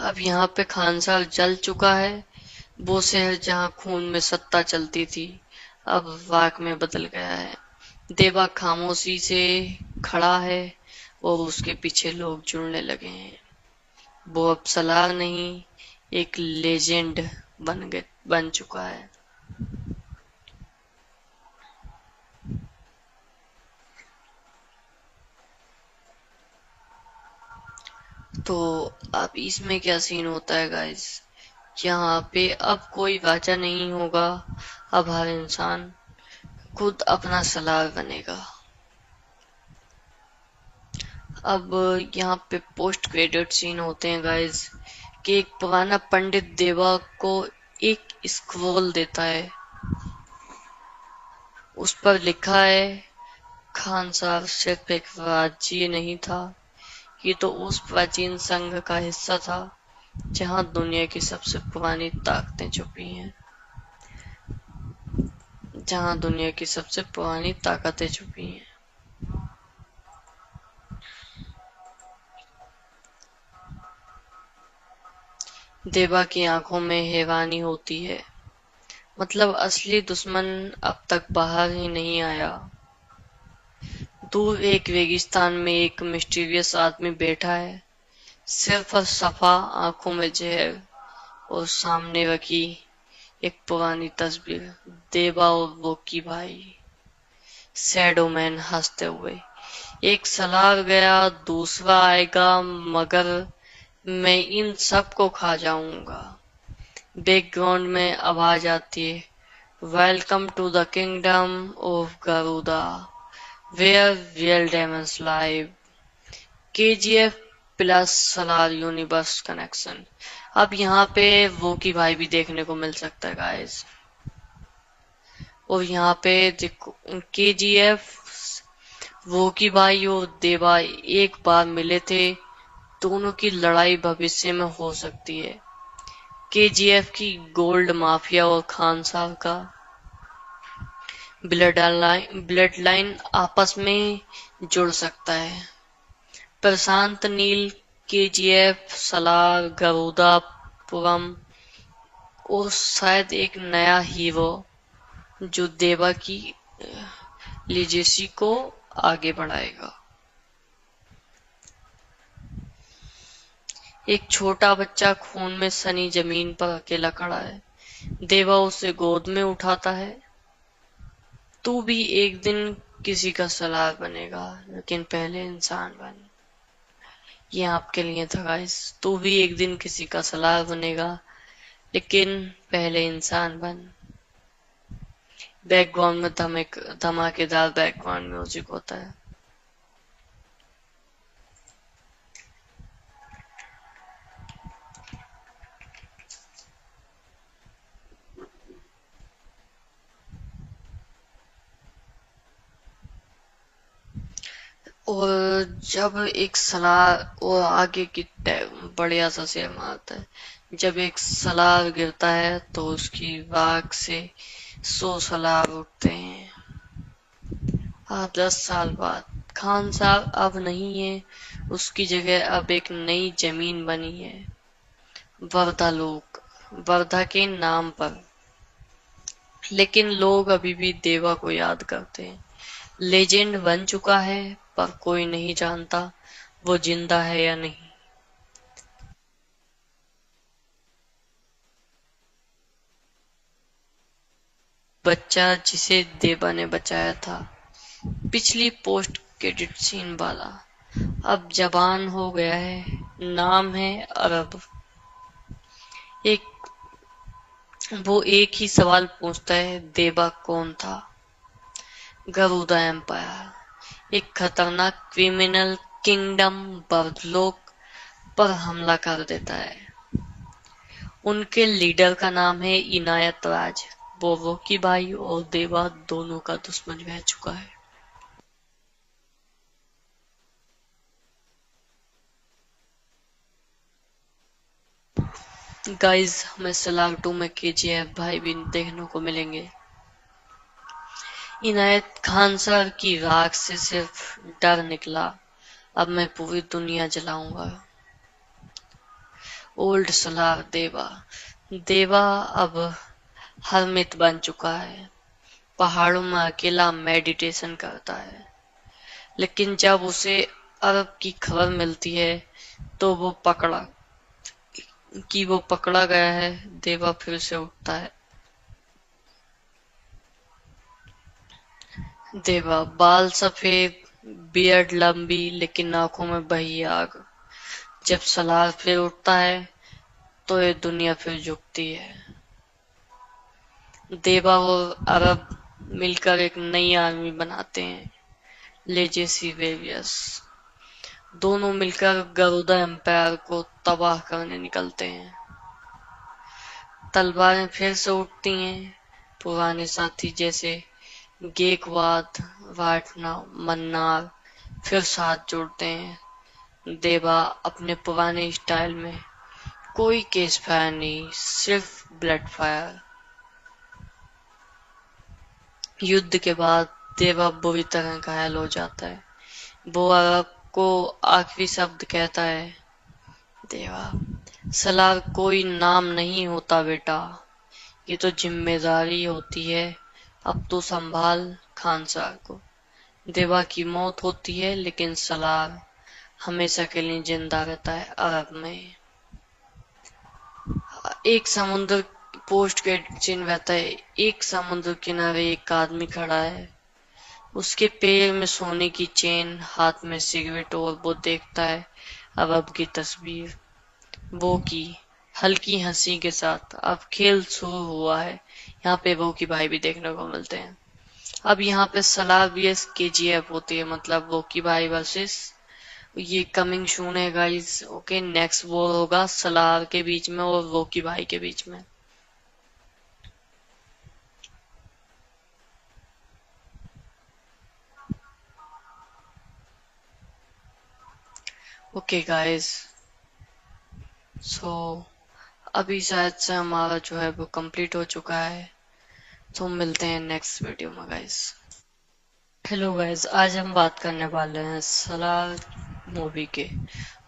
अब यहाँ पे खानसार जल चुका है, वो शहर जहाँ खून में सत्ता चलती थी अब वाक में बदल गया है। देवा खामोशी से खड़ा है और उसके पीछे लोग जुड़ने लगे हैं। वो अब सलार नहीं, एक लेजेंड बन चुका है। तो अब इसमें क्या सीन होता है गाइस, यहाँ पे अब कोई राजा नहीं होगा, अब हर इंसान खुद अपना सलार बनेगा। अब यहाँ पे पोस्ट क्रेडिट सीन होते हैं गाइस, कि एक पुराना पंडित देवा को एक स्क्रोल देता है, उस पर लिखा है खानसार सिर्फ एक राज्य नहीं था, ये तो उस प्राचीन संघ का हिस्सा था जहां दुनिया की सबसे पुरानी ताकतें छुपी हैं, जहां दुनिया की सबसे पुरानी ताकतें छुपी हैं। देवा की आंखों में हैरानी होती है, मतलब असली दुश्मन अब तक बाहर ही नहीं आया। दूर एक रेगिस्तान में एक मिस्टीरियस आदमी बैठा है, सिर्फ सफा आंखों में जहर, और सामने रखी एक पुरानी तस्वीर, देवा और रोकी भाई। शैडो मैन हंसते हुए, एक सलार गया दूसरा आएगा, मगर मैं इन सब को खा जाऊंगा। बैकग्राउंड में आवाज आती है, welcome to the kingdom of Garuda. Where real diamonds live, KGF plus Salaar universe connection. अब यहाँ पे वो की भाई भी देखने को मिल सकता है गाइस। और यहाँ पे देखो केजीएफ, वो की भाई और देवा एक बार मिले थे, दोनों की लड़ाई भविष्य में हो सकती है। केजीएफ की गोल्ड माफिया और खान साहब का ब्लड लाइन आपस में जुड़ सकता है। प्रशांत नील, केजीएफ, सलार, गरुदापुरम और शायद एक नया हीरो जो देवा की लिजेसी को आगे बढ़ाएगा। एक छोटा बच्चा खून में सनी जमीन पर अकेला खड़ा है। देवा उसे गोद में उठाता है। तू भी एक दिन किसी का सलार बनेगा, लेकिन पहले इंसान बन। ये आपके लिए था गाइस। तू भी एक दिन किसी का सलार बनेगा, लेकिन पहले इंसान बन। बैकग्राउंड में धमाकेदार बैकग्राउंड म्यूजिक होता है। और जब एक सलार और आगे की बढ़िया सा शेर मारता है, जब एक सलार गिरता है तो उसकी राख से 100 सलार उठते हैं। 10 साल बाद खान साहब अब नहीं है, उसकी जगह अब एक नई जमीन बनी है, वर्धा लोक, वर्धा के नाम पर। लेकिन लोग अभी भी देवा को याद करते हैं। लेजेंड बन चुका है, पर कोई नहीं जानता वो जिंदा है या नहीं। बच्चा जिसे देवा ने बचाया था, पिछली पोस्ट क्रेडिट सीन वाला, अब जवान हो गया है। नाम है अरब। वो एक ही सवाल पूछता है, देवा कौन था? गरुदा एम्पायर, एक खतरनाक क्रिमिनल किंगडम बर्दलोक पर हमला कर देता है। उनके लीडर का नाम है इनायत राज। वो रोकी भाई और देवा दोनों का दुश्मन रह चुका है। गाइस, हमें सलार 2 में केजीएफ भाई भी देखने को मिलेंगे। इनायत खान सर की राख से सिर्फ डर निकला, अब मैं पूरी दुनिया जलाऊंगा। ओल्ड सलार देवा। देवा अब हरमित बन चुका है, पहाड़ों में अकेला मेडिटेशन करता है। लेकिन जब उसे अरब की खबर मिलती है तो वो पकड़ा गया है, देवा फिर से उठता है। देवा, बाल सफेद, बियर्ड लंबी, लेकिन आंखों में बही आग। जब सलार फिर उठता है तो ये दुनिया फिर झुकती है। देवा और अरब मिलकर एक नई आर्मी बनाते हैं, लेजेसी वेरियस। दोनों मिलकर गरुदा एम्पायर को तबाह करने निकलते हैं। तलवारें फिर से उठती हैं, पुराने साथी जैसे गेकवाद, वाटना, मन्नार फिर साथ जोड़ते हैं। देवा अपने पुराने स्टाइल में, कोई केस फायर नहीं, सिर्फ ब्लड फायर। युद्ध के बाद देवा बुरी तरह घायल हो जाता है। वो अरब को आखिरी शब्द कहता है, देवा, सलार कोई नाम नहीं होता बेटा, ये तो जिम्मेदारी होती है। अब तो संभाल खानसार को। देवा की मौत होती है, लेकिन सलार हमेशा के लिए जिंदा रहता है अरब में। एक समुद्र पोस्ट के चिन्ह रहता है। एक समुद्र किनारे एक आदमी खड़ा है, उसके पैर में सोने की चेन, हाथ में सिगरेट, और वो देखता है अरब की तस्वीर। वो की हल्की हंसी के साथ। अब खेल शुरू हुआ है। यहाँ पे वो की भाई भी देखने को मिलते हैं। अब यहाँ पे सलार vs KGF होती है, मतलब रॉकी भाई वर्सेस, ये कमिंग सून है गाइस। ओके, नेक्स्ट वॉर होगा सलार के बीच में और रॉकी भाई के बीच में। ओके गाइस, सो अभी शायद से हमारा जो है वो कंप्लीट हो चुका है, तो मिलते हैं नेक्स्ट वीडियो में गाइस। हेलो गाइस, आज हम बात करने वाले हैं सलार मूवी के।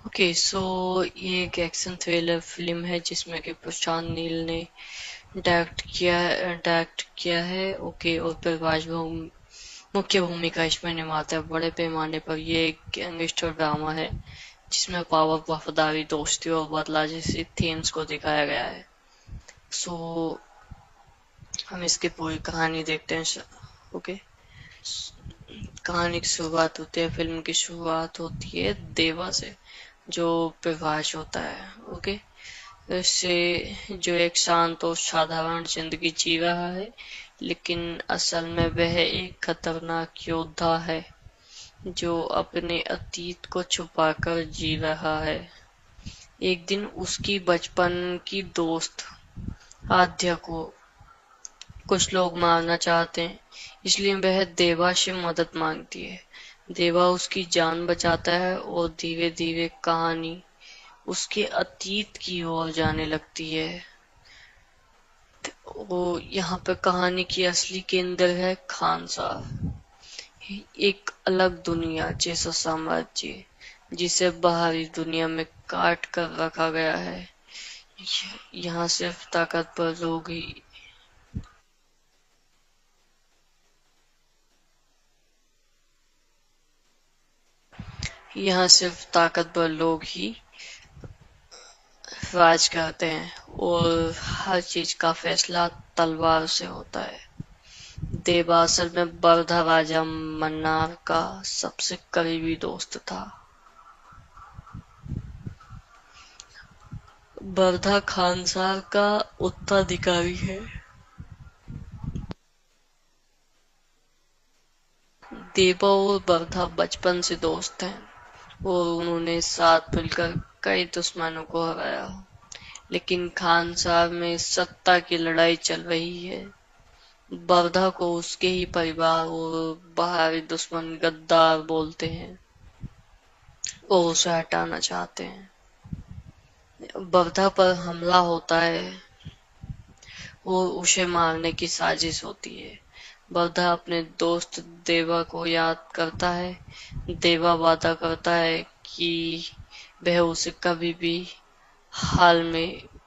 ओके, सो ये एक एक्शन थ्रिलर फिल्म है जिसमें कि प्रशांत नील ने डायरेक्ट किया है। ओके, और प्रभास मुख्य भूमिका इसमें निभाता है। बड़े पैमाने पर ये एक गैंगस्टर ड्रामा है जिसमें पावर, वफादारी, दोस्ती और बदला जैसी थीम्स को दिखाया गया है। सो हम इसकी पूरी कहानी देखते हैं। ओके, कहानी की शुरुआत होती है, फिल्म की शुरुआत होती है देवा से, जो प्रभास होता है। ओके, इससे जो एक शांत और साधारण जिंदगी जी रहा है, लेकिन असल में वह एक खतरनाक योद्धा है जो अपने अतीत को छुपाकर जी रहा है। एक दिन उसकी बचपन की दोस्त आद्या को कुछ लोग मारना चाहते हैं, इसलिए वह देवा से मदद मांगती है। देवा उसकी जान बचाता है और धीरे धीरे कहानी उसके अतीत की ओर जाने लगती है। वो यहाँ पे कहानी की असली केंद्र है खानसा, एक अलग दुनिया जैसा साम्राज्य जिसे बाहरी दुनिया में काट कर रखा गया है। यहाँ सिर्फ ताकतवर लोग ही यहाँ सिर्फ ताकतवर लोग ही राज करते हैं और हर चीज का फैसला तलवार से होता है। देवा असल में बर्धा राजा मन्नार का सबसे करीबी दोस्त था। बर्धा खानसार का उत्तराधिकारी है। देवा और बर्धा बचपन से दोस्त हैं और उन्होंने साथ मिलकर कई दुश्मनों को हराया, लेकिन खानसार में सत्ता की लड़ाई चल रही है। बर्धा को उसके ही परिवार और बाहरी दुश्मन गद्दार बोलते हैं और उसे हटाना चाहते हैं। बर्धा पर हमला होता है और उसे मारने की साजिश होती है। बर्धा अपने दोस्त देवा को याद करता है। देवा वादा करता है कि वह उसे कभी भी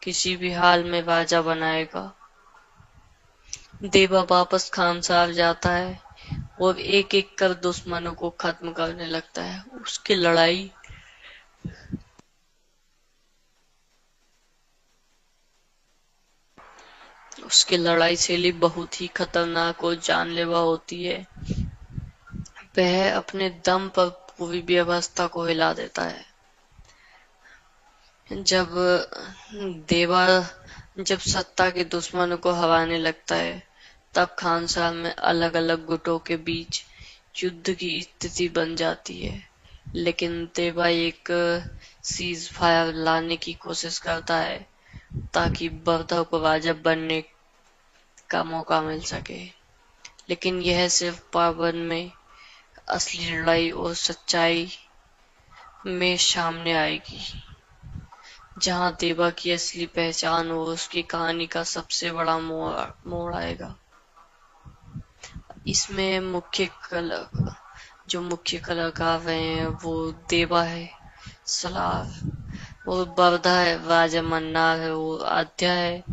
किसी भी हाल में राजा बनाएगा। देवा वापस खानसार जाता है और एक एक कर दुश्मनों को खत्म करने लगता है। उसकी लड़ाई शैली बहुत ही खतरनाक और जानलेवा होती है। वह अपने दम पर पूरी व्यवस्था को हिला देता है। देवा जब सत्ता के दुश्मनों को हराने लगता है, तब खानसार में अलग अलग गुटों के बीच युद्ध की स्थिति बन जाती है। लेकिन देवा एक सीज फायर लाने की कोशिश करता है ताकि बर्धा को राजा बनने का मौका मिल सके। लेकिन यह सिर्फ पावन में असली लड़ाई और सच्चाई में सामने आएगी, जहां देवा की असली पहचान और उसकी कहानी का सबसे बड़ा मोड़ आएगा। इसमें मुख्य कलाकार हैं वो देवा है, सलार और बर्धा है, राजा मन्नार है और आद्या है,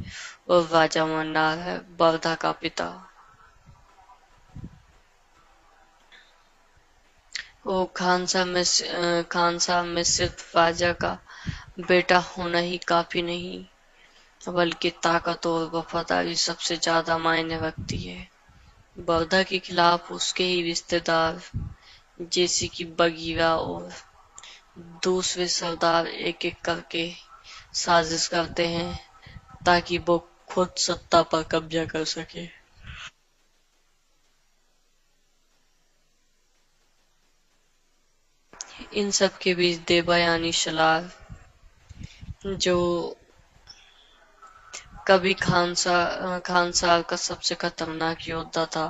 और राजा मन्नार है बर्धा का पिता। वो खानसा में सिर्फ राजा का बेटा होना ही काफी नहीं, बल्कि ताकत और वफादारी सबसे ज्यादा मायने रखती है। बर्धा के खिलाफ उसके ही रिश्तेदार जैसे कि बगीरा और दूसरे सरदार एक एक करके साजिश करते हैं ताकि वो खुद सत्ता पर कब्जा कर सके। इन सब के बीच देवा यानी सलार, जो कभी खानसार का सबसे खतरनाक योद्धा था।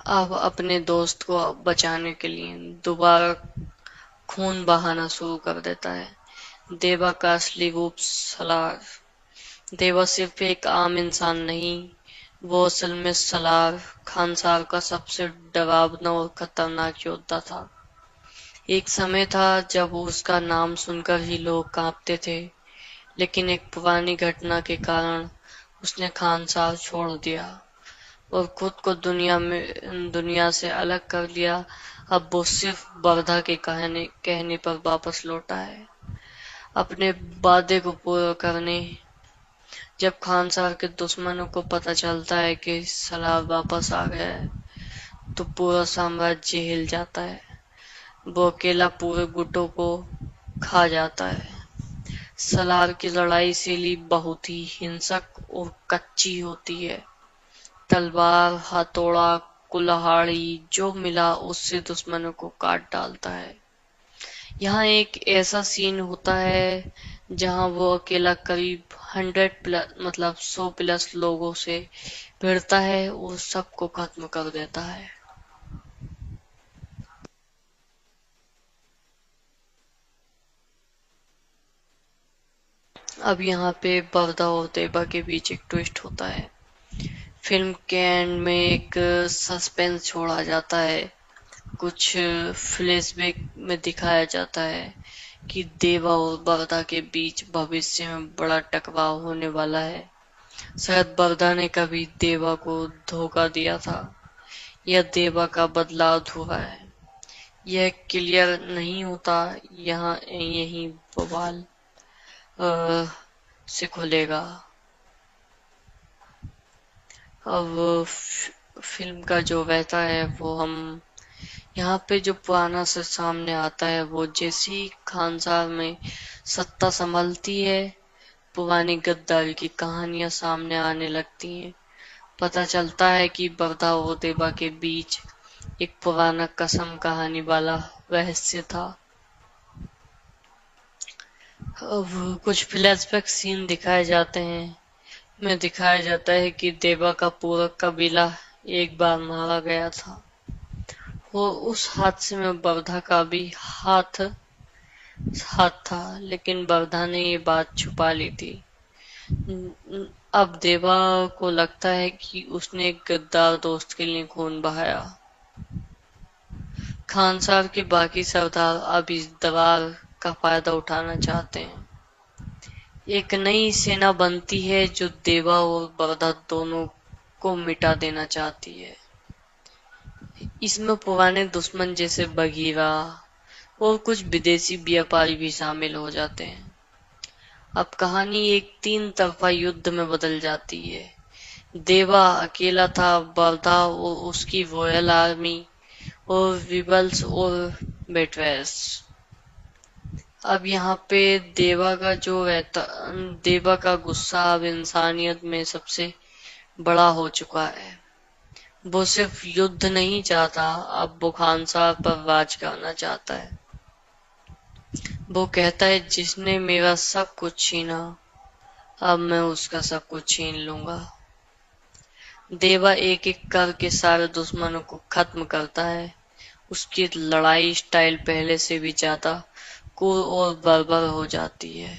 अब अपने दोस्त को बचाने के लिए दोबारा खून बहाना शुरू कर देता है। देवा का असली रूप सलार। देवा सिर्फ एक आम इंसान नहीं, वो असल में सलार खानसार का सबसे डरावना और खतरनाक योद्धा था। एक समय था जब उसका नाम सुनकर ही लोग कांपते थे, लेकिन एक पुरानी घटना के कारण उसने खानसार छोड़ दिया और खुद को दुनिया से अलग कर लिया। अब वो सिर्फ बर्धा के कहने पर वापस लौटा है, अपने वादे को पूरा करने। जब खानसार के दुश्मनों को पता चलता है कि सलार वापस आ गया है, तो पूरा साम्राज्य हिल जाता है। वो अकेला पूरे गुटों को खा जाता है। सलार की लड़ाई शैली बहुत ही हिंसक और कच्ची होती है। तलवार, हथौड़ा, कुल्हाड़ी, जो मिला उससे दुश्मनों को काट डालता है। यहाँ एक ऐसा सीन होता है जहाँ वो अकेला करीब 100 प्लस लोगों से भिड़ता है और सबको खत्म कर देता है। अब यहाँ पे बरदा और देवा के बीच एक ट्विस्ट होता है। फिल्म के एंड में एक सस्पेंस छोड़ा जाता है। कुछ फ्लैशबैक में दिखाया जाता है कि देवा और बरदा के बीच भविष्य में बड़ा टकराव होने वाला है। शायद बरदा ने कभी देवा को धोखा दिया था, या देवा का बदलाव हुआ है। यह क्लियर नहीं होता। यहाँ यही बवाल से खुलेगा। अब फिल्म का जो रहता है वो हम यहाँ पे जो पुराना से सामने आता है, वो जैसे ही खानसार में सत्ता संभलती है, पुरानी गद्दारी की कहानियां सामने आने लगती हैं। पता चलता है कि बरदा और देवा के बीच एक पुराना कसम कहानी वाला रहस्य था। अब कुछ फ्लैशबैक सीन दिखाए जाते हैं। में दिखाया जाता है कि देवा का पूरा कबीला एक बार मारा गया था। वो उस हादसे में बरधा का भी हाथ था, लेकिन बरधा ने ये बात छुपा ली थी। अब देवा को लगता है कि उसने एक गद्दार दोस्त के लिए खून बहाया। खानसार के बाकी सरदार अब इस दरार का फायदा उठाना चाहते हैं। एक नई सेना बनती है जो देवा और बरधा दोनों को मिटा देना चाहती है। इसमें पुराने दुश्मन जैसे बगीरा और कुछ विदेशी व्यापारी भी शामिल हो जाते हैं। अब कहानी एक 3 तरफा युद्ध में बदल जाती है। देवा अकेला था, बरधा और उसकी रॉयल आर्मी, और रिबल्स और बेटवेस। अब यहाँ पे देवा का गुस्सा अब इंसानियत में सबसे बड़ा हो चुका है। वो सिर्फ युद्ध नहीं चाहता, अब वो खानसार पर राज करना चाहता है। वो कहता है, जिसने मेरा सब कुछ छीना, अब मैं उसका सब कुछ छीन लूंगा। देवा एक एक करके सारे दुश्मनों को खत्म करता है। उसकी लड़ाई स्टाइल पहले से भी ज्यादा क्रूर और बर्बर हो जाती है।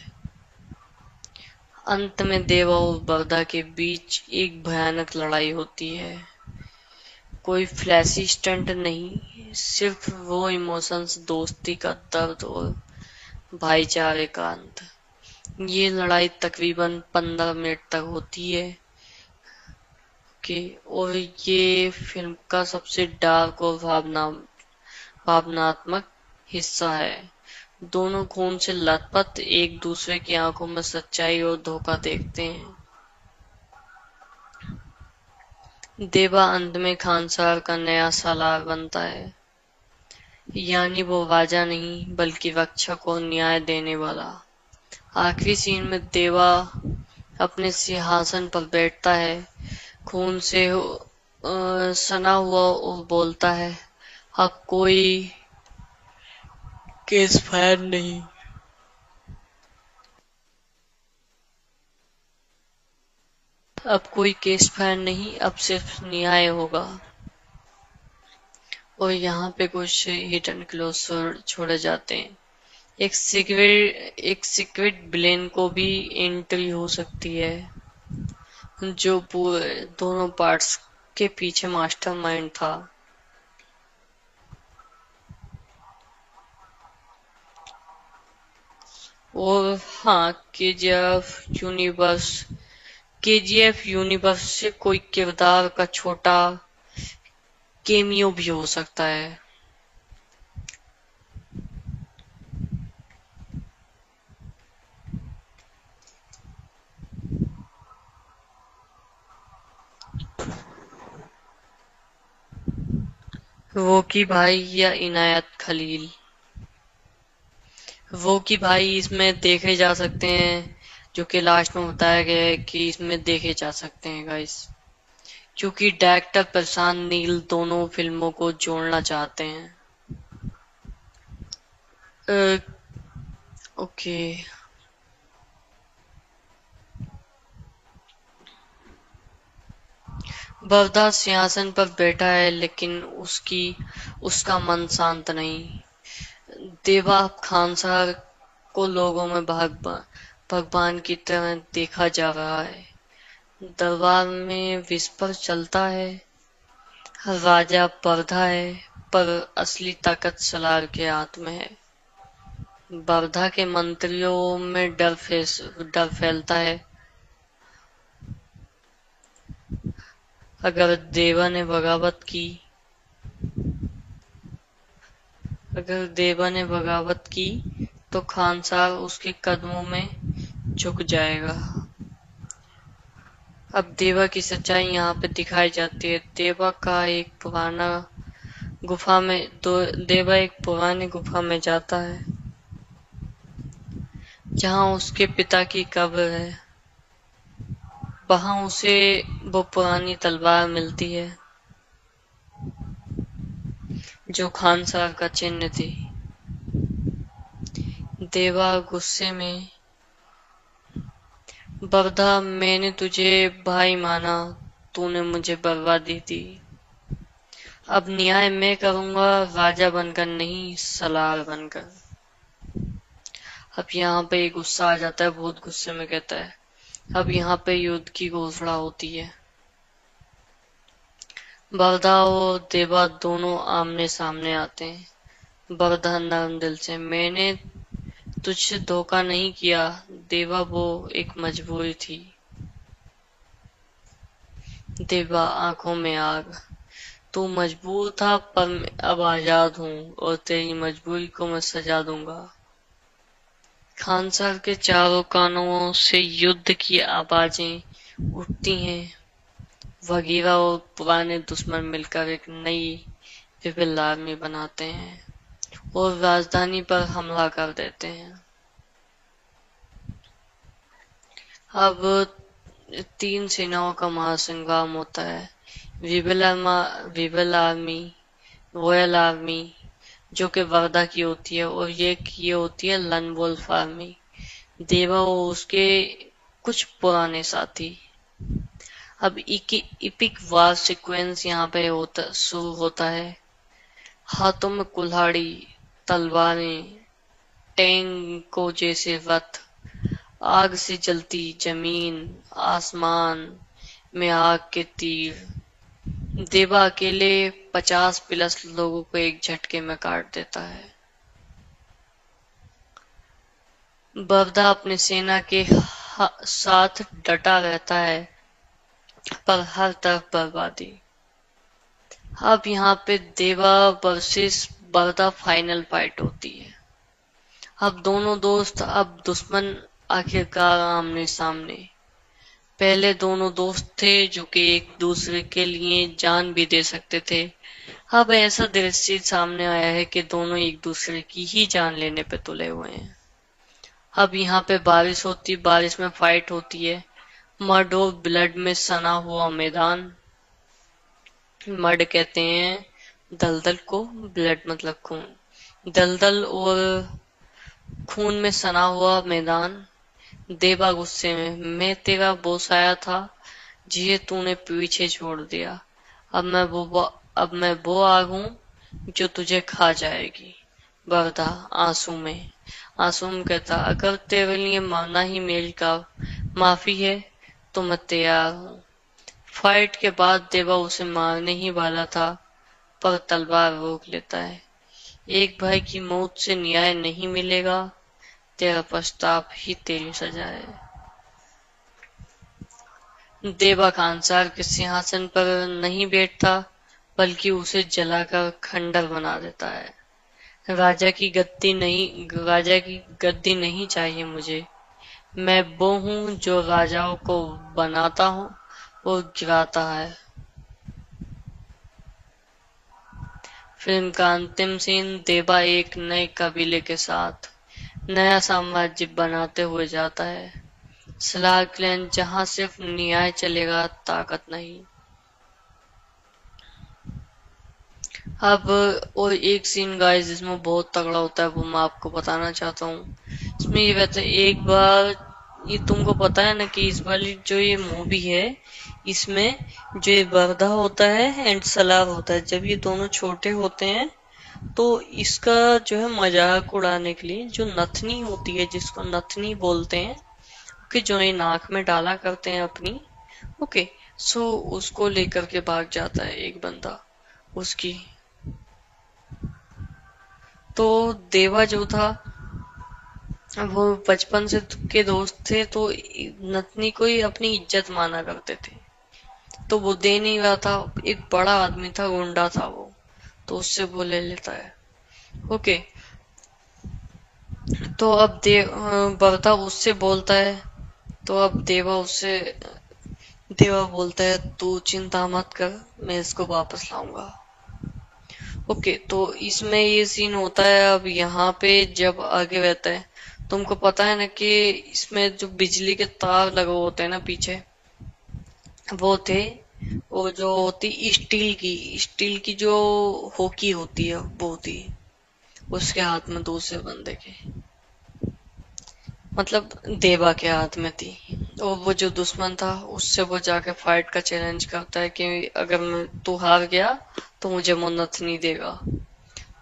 अंत में देवा और बरधा के बीच एक भयानक लड़ाई होती है। कोई फ्लैशी स्टंट नहीं, सिर्फ वो इमोशंस, दोस्ती का दर्द और भाईचारे का अंत। ये लड़ाई तकरीबन 15 मिनट तक होती है और ये फिल्म का सबसे डार्क और भावनात्मक हिस्सा है। दोनों खून से लथपथ एक दूसरे की आंखों में सच्चाई और धोखा देखते हैं। देवा अंत में खानसार का नया सालार बनता है। यानी वो राजा नहीं बल्कि रक्षक और न्याय देने वाला। आखिरी सीन में देवा अपने सिंहासन पर बैठता है, खून से सना हुआ, और बोलता है, अब कोई केस फायर नहीं। अब कोई केस फायर नहीं, अब सिर्फ न्याय होगा। और यहाँ पे कुछ हिडन क्लॉज छोड़े जाते हैं। एक सीक्रेट विलेन को भी एंट्री हो सकती है, जो पूरे दोनों पार्ट्स के पीछे मास्टरमाइंड था। और हाँ, केजीएफ यूनिवर्स से कोई किरदार का छोटा केमियो भी हो सकता है। वो की भाई या इनायत खलील, वो की भाई इसमें देखे जा सकते हैं, जो कि लास्ट में बताया गया है कि इसमें देखे जा सकते हैं गाइस, क्योंकि डायरेक्टर प्रशांत नील दोनों फिल्मों को जोड़ना चाहते हैं। ओके। बवदा सिंहासन पर बैठा है, लेकिन उसका मन शांत नहीं। देवा खानसार को लोगों में भगवान की तरह देखा जा रहा है। दरबार में विस्पर चलता है, राजा बरधा है, पर असली ताकत सलार के हाथ में है। बरधा के मंत्रियों में डर फैलता है। अगर देवा ने बगावत की तो खानसार उसके कदमों में झुक जाएगा। अब देवा की सच्चाई यहाँ पे दिखाई जाती है। देवा एक पुरानी गुफा में जाता है, जहाँ उसके पिता की कब्र है। वहाँ उसे वो पुरानी तलवार मिलती है, जो खानसार का चिन्ह थी। देवा गुस्से में, बरधा, मैंने तुझे भाई माना, तूने मुझे बर्बादी दी। अब न्याय मैं करूंगा, राजा बनकर नहीं, सलार बनकर। अब यहाँ पे गुस्सा आ जाता है, बहुत गुस्से में कहता है। अब यहाँ पे युद्ध की घोषणा होती है। बरधा और देवा दोनों आमने सामने आते हैं। बरधा नरम दिल से, मैंने तुझसे धोखा नहीं किया देवा, वो एक मजबूरी थी। देवा आंखों में आग, तू मजबूर था, पर मैं अब आजाद हूँ और तेरी मजबूरी को मैं सजा दूंगा। खानसार के चारों कानों से युद्ध की आवाजें उठती हैं। वगीरा और पुराने दुश्मन मिलकर एक नई रिबेल आर्मी बनाते हैं और राजधानी पर हमला कर देते हैं। अब 3 सेनाओं का महासंग्राम होता है। रिबेल आर्मी, रॉयल आर्मी, जो कि वर्धा की होती है, और ये होती है लन वोल्फ आर्मी। देवा और उसके कुछ पुराने साथी। अब इपिक वार सीक्वेंस यहाँ पे शुरू होता है। हाथों में कुल्हाड़ी, तलवारें, टैंकों जैसे रथ, आग से जलती जमीन, आसमान में आग के तीर। देवा अकेले 50+ लोगों को एक झटके में काट देता है। बरधा अपने सेना के साथ डटा रहता है, पर हर तरफ बर्बादी। अब यहाँ पे देवा वर्सेस बरधा फाइनल फाइट होती है। अब दोनों दोस्त, अब दुश्मन आखिरकार आमने सामने। पहले दोनों दोस्त थे जो कि एक दूसरे के लिए जान भी दे सकते थे, अब ऐसा दृश्य सामने आया है कि दोनों एक दूसरे की ही जान लेने पे तुले हुए हैं। अब यहाँ पे बारिश होती, बारिश में फाइट होती है। मड और ब्लड में सना हुआ मैदान। मड कहते हैं दलदल को, ब्लड मतलब खून। दलदल और खून में सना हुआ मैदान। देवा गुस्से में, मैं तेरा बॉस आया था, जिसे तूने पीछे छोड़ दिया। अब मैं वो आग हूँ जो तुझे खा जाएगी। बरदा आंसू में कहता, अगर तेरे लिए मरना ही मेरी का माफी है तो मैं तैयार हूँ। फाइट के बाद देवा उसे मारने ही वाला था, पर तलवार रोक लेता है। एक भाई की मौत से न्याय नहीं मिलेगा, तेरा पछतावा ही तेरी सजा है। देवा खानसार के सिंहासन पर नहीं बैठता, बल्कि उसे जलाकर खंडर बना देता है। राजा की गद्दी नहीं चाहिए मुझे। मैं वो हूँ जो राजाओं को बनाता हूँ और गिराता है। फिल्म का अंतिम सीन, देवा एक नए कबीले के साथ नया साम्राज्य बनाते हुए जाता है। सलार क्लैन, जहां सिर्फ न्याय चलेगा, ताकत नहीं। अब और एक सीन गाइस जिसमें बहुत तगड़ा होता है, वो मैं आपको बताना चाहता हूँ। इसमें ये कहते हैं, एक बार ये तुमको पता है ना कि इस वाली जो ये मूवी है, इसमें जो ये बरदा होता है एंड सलार होता है, जब ये दोनों छोटे होते हैं तो इसका जो है मजाक उड़ाने के लिए जो नथनी होती है, जिसको नथनी बोलते हैं, कि जो ये नाक में डाला करते हैं अपनी, ओके, सो उसको लेकर के भाग जाता है एक बंदा उसकी। तो देवा जो था वो बचपन से के दोस्त थे, तो नतनी को ही अपनी इज्जत माना करते थे, तो वो दे नहीं रहा था। एक बड़ा आदमी था, गुंडा था वो, तो उससे वो ले लेता है। ओके, तो अब बरता उससे बोलता है, तो अब देवा बोलता है, तू चिंता मत कर, मैं इसको वापस लाऊंगा। ओके, तो इसमें ये सीन होता है। अब यहाँ पे जब आगे रहता है, तुमको पता है ना कि इसमें जो बिजली के तार लगे होते हैं ना पीछे, वो थे, वो जो होती स्टील की जो होकी होती है, वो थी उसके हाथ में, दूसरे बंदे के, मतलब देवा के हाथ में थी। और वो जो दुश्मन था उससे वो जाके फाइट का चैलेंज करता है कि अगर तू हार गया तो मुझे मन्नत नहीं देगा।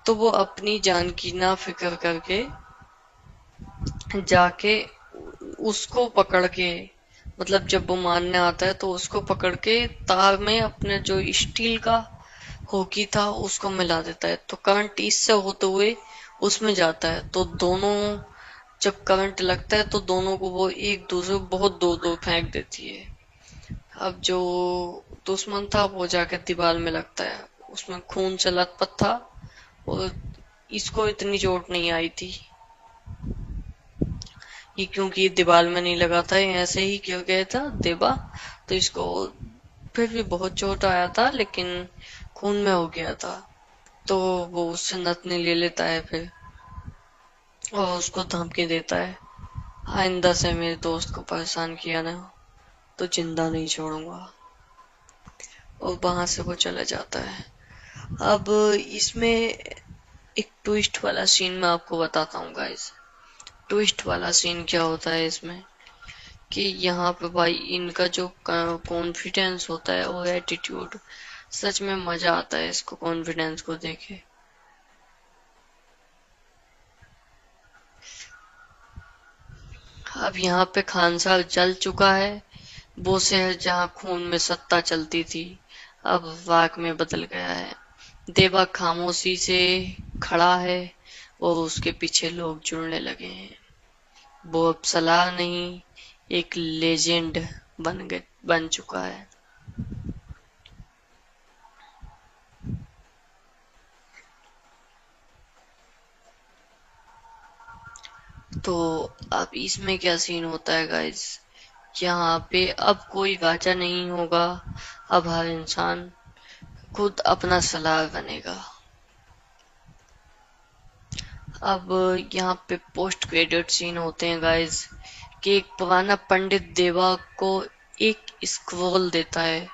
तो वो अपनी जान की ना फिक्र करके जाके उसको पकड़ के, मतलब जब वो मारने आता है तो उसको पकड़ के तार में अपने जो स्टील का होकी था उसको मिला देता है, तो करंट इससे होते हुए उसमें जाता है। तो दोनों, जब करंट लगता है तो दोनों को वो एक दूसरे को बहुत दूर दूर फेंक देती है। अब जो दुश्मन था वो जाके दीवार में लगता है, उसमें खून से लथपथ था, और इसको इतनी चोट नहीं आई थी, ये क्योंकि दीवार में नहीं लगा था, ऐसे ही गिर गया था देवा, तो इसको फिर भी बहुत चोट आया था, लेकिन खून में हो गया था। तो वो उससे नथनी ले लेता है फिर, और उसको धमकी देता है, आइंदा से मेरे दोस्त को परेशान किया ना तो जिंदा नहीं छोड़ूंगा। और वहां से वो चला जाता है। अब इसमें एक ट्विस्ट वाला सीन मैं आपको बताता हूँ गाइस। ट्विस्ट वाला सीन क्या होता है इसमें, कि यहाँ पे भाई इनका जो कॉन्फिडेंस होता है और एटीट्यूड, सच में मजा आता है इसको कॉन्फिडेंस को देखे। अब यहाँ पे खानसार जल चुका है, वो शहर जहाँ खून में सत्ता चलती थी अब वाक में बदल गया है। देवा खामोशी से खड़ा है और उसके पीछे लोग जुड़ने लगे हैं। वो अब सलार नहीं, एक लेजेंड बन चुका है। तो अब इसमें क्या सीन होता है गाइस, यहाँ पे अब कोई राजा नहीं होगा, अब हर इंसान खुद अपना सलार बनेगा। अब यहाँ पे पोस्ट क्रेडिट सीन होते हैं गाइस, कि एक पुराना पंडित देवा को एक स्क्रोल देता है।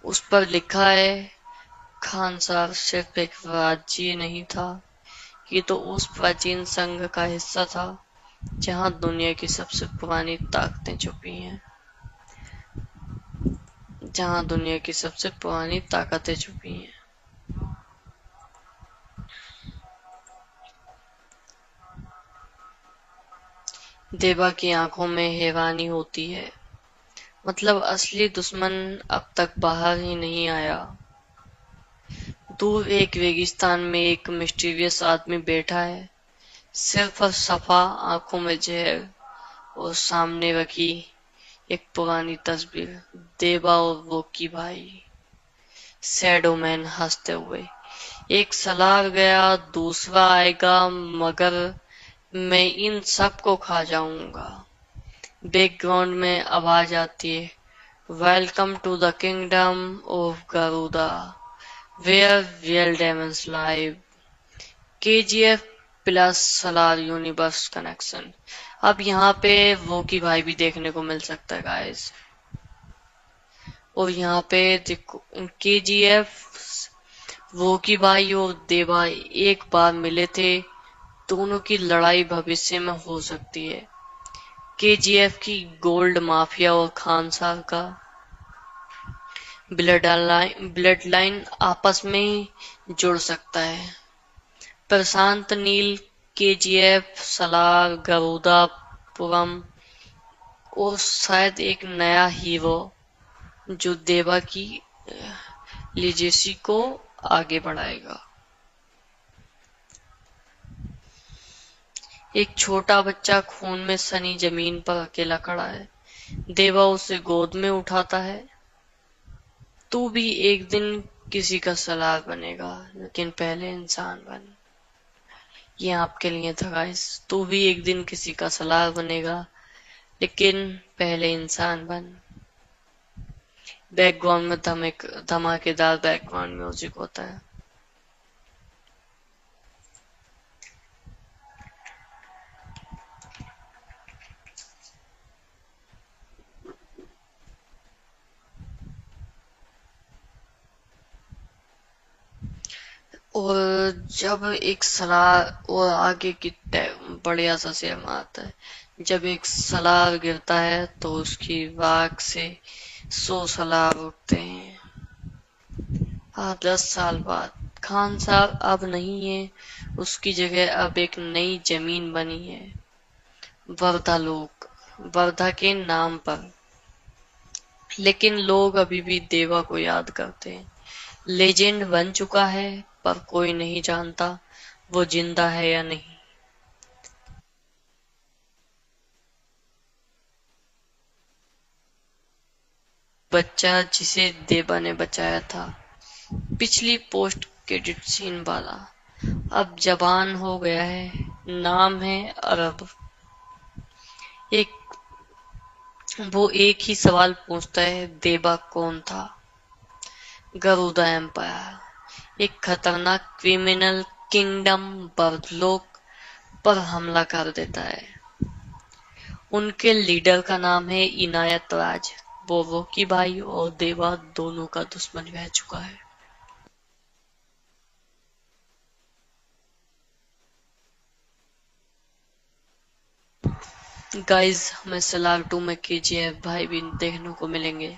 उस पर लिखा है, खान साहब सिर्फ एक राज्य नहीं था, ये तो उस प्राचीन संघ का हिस्सा था जहां दुनिया की सबसे पुरानी ताकतें छुपी हैं। जहां दुनिया की सबसे पुरानी ताकतें छुपी हैं। देवा की आंखों में हैरानी होती है, मतलब असली दुश्मन अब तक बाहर ही नहीं आया। दूर एक रेगिस्तान में एक मिस्टीरियस आदमी बैठा है, सिर्फ सफा आंखों में जहर, और सामने रखी एक पुरानी तस्वीर, देवा और वोकी भाई। शैडो मैन हंसते हुए, एक सलार गया दूसरा आएगा, मगर मैं इन सबको खा जाऊंगा। बैकग्राउंड में आवाज आती है, welcome to the kingdom of Garuda where real demons live. KGF plus Salaar universe connection. अब यहाँ पे वोकी भाई भी देखने को मिल सकता है गाइस। और यहाँ पे देखो, केजीएफ वोकी भाई और देवा एक बार मिले थे, दोनों की लड़ाई भविष्य में हो सकती है। केजीएफ की गोल्ड माफिया और खान साहब का ब्लड लाइन आपस में जुड़ सकता है। प्रशांत नील, केजीएफ, सलार, गरुदापुरम और शायद एक नया हीरो जो देवा की लिजेसी को आगे बढ़ाएगा। एक छोटा बच्चा खून में सनी जमीन पर अकेला खड़ा है। देवा उसे गोद में उठाता है। तू भी एक दिन किसी का सलार बनेगा, लेकिन पहले इंसान बन। ये आपके लिए था गाइस। तू भी एक दिन किसी का सलार बनेगा, लेकिन पहले इंसान बन। बैकग्राउंड में धमाकेदार बैकग्राउंड म्यूजिक होता है। और जब एक सलार और आगे की बढ़िया सा शेर आता है, जब एक सलार गिरता है तो उसकी राख से 100 सलार उठते हैं। 10 साल बाद खान साहब अब नहीं है, उसकी जगह अब एक नई जमीन बनी है, वर्धा लोक, वर्धा के नाम पर। लेकिन लोग अभी भी देवा को याद करते हैं। लेजेंड बन चुका है, पर कोई नहीं जानता वो जिंदा है या नहीं। बच्चा जिसे देवा ने बचाया था, पिछली पोस्ट क्रेडिट सीन वाला, अब जवान हो गया है, नाम है अरब। वो एक ही सवाल पूछता है, देवा कौन था? गरुदा एम्पायर, एक खतरनाक क्रिमिनल किंगडम बर्दलोक पर हमला कर देता है। उनके लीडर का नाम है इनायत राज। वो वोकी भाई और देवा दोनों का दुश्मन रह चुका है। गाइस, हमें सलार 2 में केजीएफ भाई भी देखने को मिलेंगे।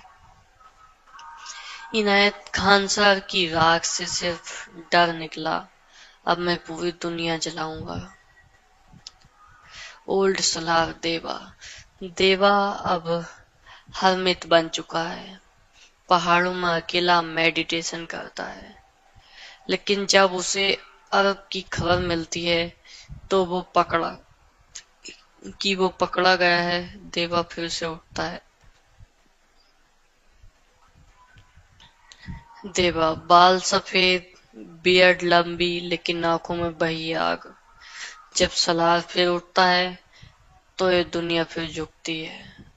इनायत खान साहब की राख से सिर्फ डर निकला, अब मैं पूरी दुनिया जलाऊंगा। ओल्ड सलार देवा। देवा अब हरमित बन चुका है, पहाड़ों में अकेला मेडिटेशन करता है। लेकिन जब उसे अरब की खबर मिलती है तो वो पकड़ा गया है, देवा फिर से उठता है। देवा, बाल सफेद, बियर्ड लंबी, लेकिन आंखों में बही आग। जब सलार फिर उठता है तो ये दुनिया फिर झुकती है।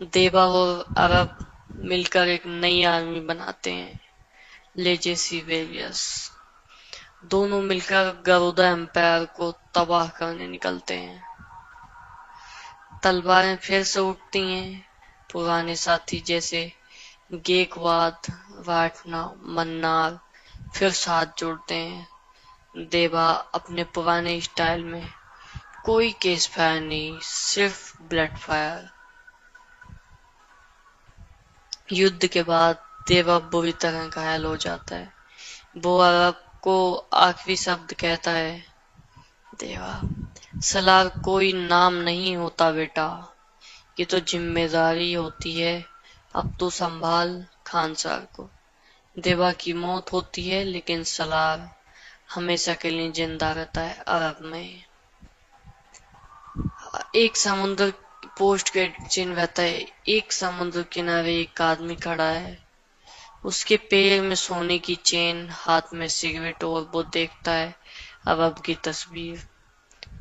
देवा और अरब मिलकर एक नई आर्मी बनाते हैं, लेजेसी वेरियस। दोनों मिलकर गरुदा एम्पायर को तबाह करने निकलते हैं। तलवारें फिर से उठती हैं, पुराने साथी जैसे गेकवाद, वाटना, मन्नार फिर साथ जोड़ते हैं। देवा अपने पुराने स्टाइल में, कोई केस फायर नहीं, सिर्फ ब्लड फायर। युद्ध के बाद देवा बुरी तरह घायल हो जाता है। वो अरब को आखिरी शब्द कहता है, देवा, सलार कोई नाम नहीं होता बेटा, ये तो जिम्मेदारी होती है, अब तो संभाल खानसार को। देवा की मौत होती है, लेकिन सलार हमेशा के लिए जिंदा रहता है अरब में। एक समुद्र पोस्ट क्रेडिट सीन रहता है। एक समुद्र किनारे एक आदमी खड़ा है, उसके पैर में सोने की चेन, हाथ में सिगरेट, और वो देखता है अरब की तस्वीर,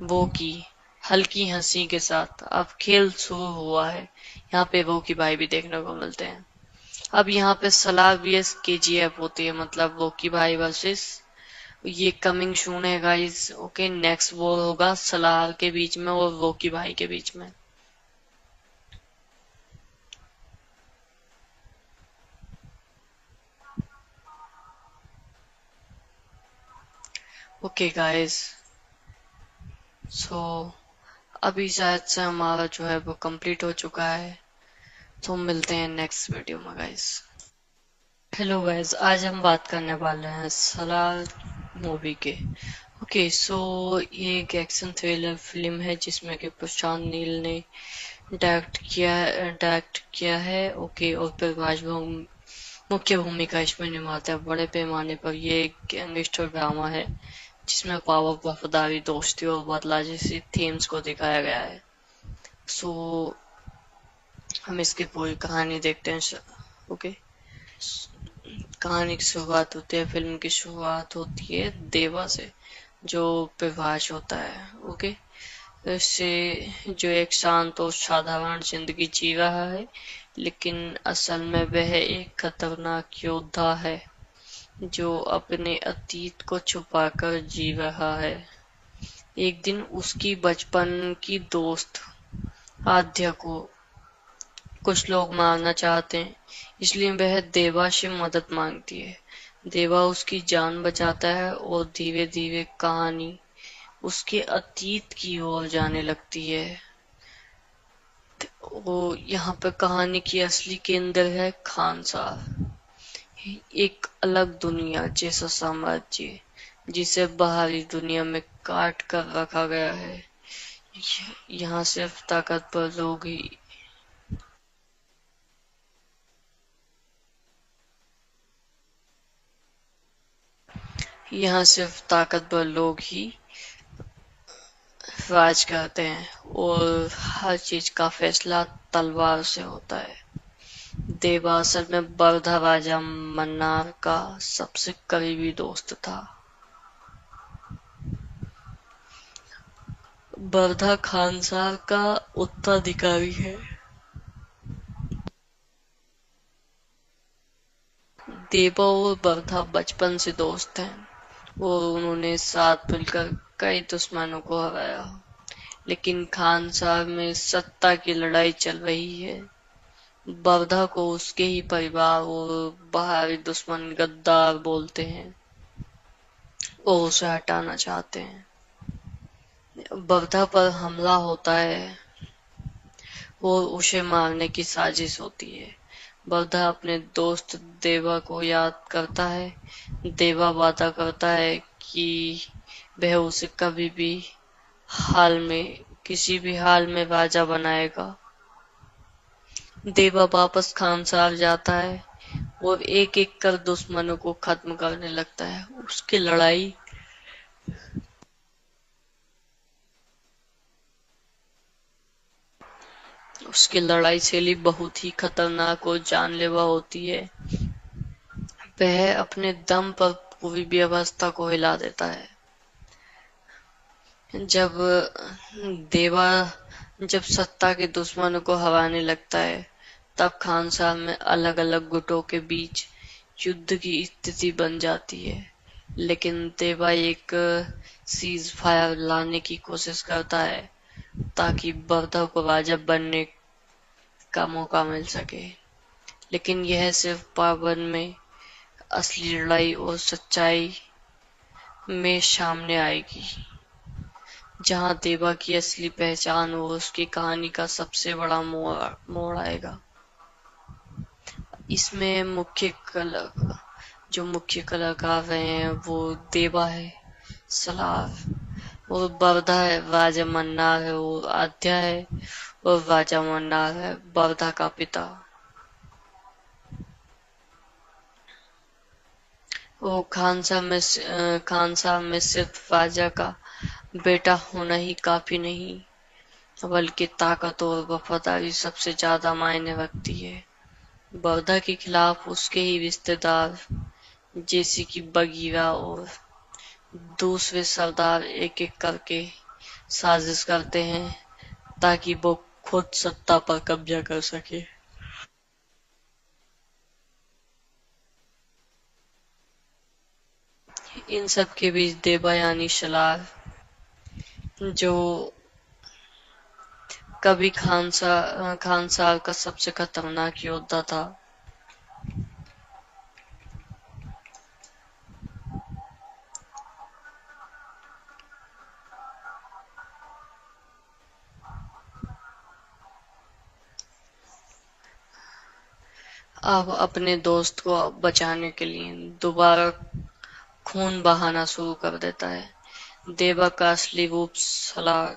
वो की हल्की हंसी के साथ। अब खेल शुरू हुआ है। यहाँ पे वो की भाई भी देखने को मिलते हैं। अब यहाँ पे सलार vs KGF होती है, मतलब वो की भाई वर्सेस। ये कमिंग सून है गाइस। ओके, नेक्स्ट वॉर होगा सलार के बीच में और वो की भाई के बीच में। ओके गाइस, सो अभी शायद से हमारा जो है वो कंप्लीट हो चुका है, तो मिलते हैं नेक्स्ट वीडियो में गाइस। हेलो गाइस, आज हम बात करने वाले हैं सलार मूवी के। ओके, सो ये एक एक्शन थ्रिलर फिल्म है जिसमें कि प्रशांत नील ने डायरेक्ट किया है। ओके, और प्रभास मुख्य भूमिका इसमें निभाता है। बड़े पैमाने पर ये एक गैंगस्टर ड्रामा है जिसमें पावर, वफादारी, दोस्ती और बदला जैसी थीम्स को दिखाया गया है। सो हम इसकी पूरी कहानी देखते हैं। ओके, कहानी की शुरुआत होती है, फिल्म की शुरुआत होती है देवा से, जो प्रभास होता है। ओके, से जो एक शांत और साधारण जिंदगी जी रहा है, लेकिन असल में वह एक खतरनाक योद्धा है जो अपने अतीत को छुपाकर जी रहा है। एक दिन उसकी बचपन की दोस्त आद्या को कुछ लोग मारना चाहते हैं, इसलिए वह देवा से मदद मांगती है। देवा उसकी जान बचाता है और धीरे धीरे कहानी उसके अतीत की ओर जाने लगती है। वो यहाँ पर कहानी की असली केंद्र है खानसार, एक अलग दुनिया जैसा साम्राज्य जिसे बाहरी दुनिया में काट कर रखा गया है। यहाँ सिर्फ ताकतवर लोग ही यहाँ सिर्फ ताकतवर लोग ही राज करते हैं और हर चीज का फैसला तलवार से होता है। देवा असल में बर्धा राजा मन्नार का सबसे करीबी दोस्त था। बर्धा खानसार का उत्तराधिकारी है। देवा और बर्धा बचपन से दोस्त हैं और उन्होंने साथ मिलकर कई दुश्मनों को हराया। लेकिन खानसार में सत्ता की लड़ाई चल रही है। बर्धा को उसके ही परिवार और बाहरी दुश्मन गद्दार बोलते हैं और उसे हटाना चाहते हैं। बर्धा पर हमला होता है और उसे मारने की साजिश होती है। बर्धा अपने दोस्त देवा को याद करता है। देवा वादा करता है कि वह उसे कभी भी किसी भी हाल में राजा बनाएगा। देवा वापस खानसार जाता है और एक एक कर दुश्मनों को खत्म करने लगता है। उसकी लड़ाई शैली बहुत ही खतरनाक और जानलेवा होती है। वह अपने दम पर पूरी व्यवस्था को हिला देता है। जब देवा सत्ता के दुश्मनों को हराने लगता है, तब खानसार में अलग अलग गुटों के बीच युद्ध की स्थिति बन जाती है, लेकिन देवा एक सीज फायर लाने की कोशिश करता है ताकि बर्दा को राजा बनने का मौका मिल सके। लेकिन यह सिर्फ पावन में असली लड़ाई और सच्चाई में सामने आएगी, जहां देवा की असली पहचान और उसकी कहानी का सबसे बड़ा मोड़ आएगा। इसमें मुख्य कलाकार रहे हैं वो देवा है, सलार और बरदा है, राजा मन्नार है और आद्या है, और राजा मन्नार है बरदा का पिता। वो खानसार में सिर्फ राजा का बेटा होना ही काफी नहीं, बल्कि ताकत और वफादारी सबसे ज्यादा मायने रखती है। बरदा के खिलाफ उसके ही रिश्तेदार जैसे कि बगीरा और दूसरे सरदार एक एक करके साजिश करते हैं ताकि वो खुद सत्ता पर कब्जा कर सके। इन सब के बीच देवा यानी शलार, जो कभी खानसार का सबसे खतरनाक योद्धा था, अब अपने दोस्त को बचाने के लिए दोबारा खून बहाना शुरू कर देता है। देवा का असली रूप सलार।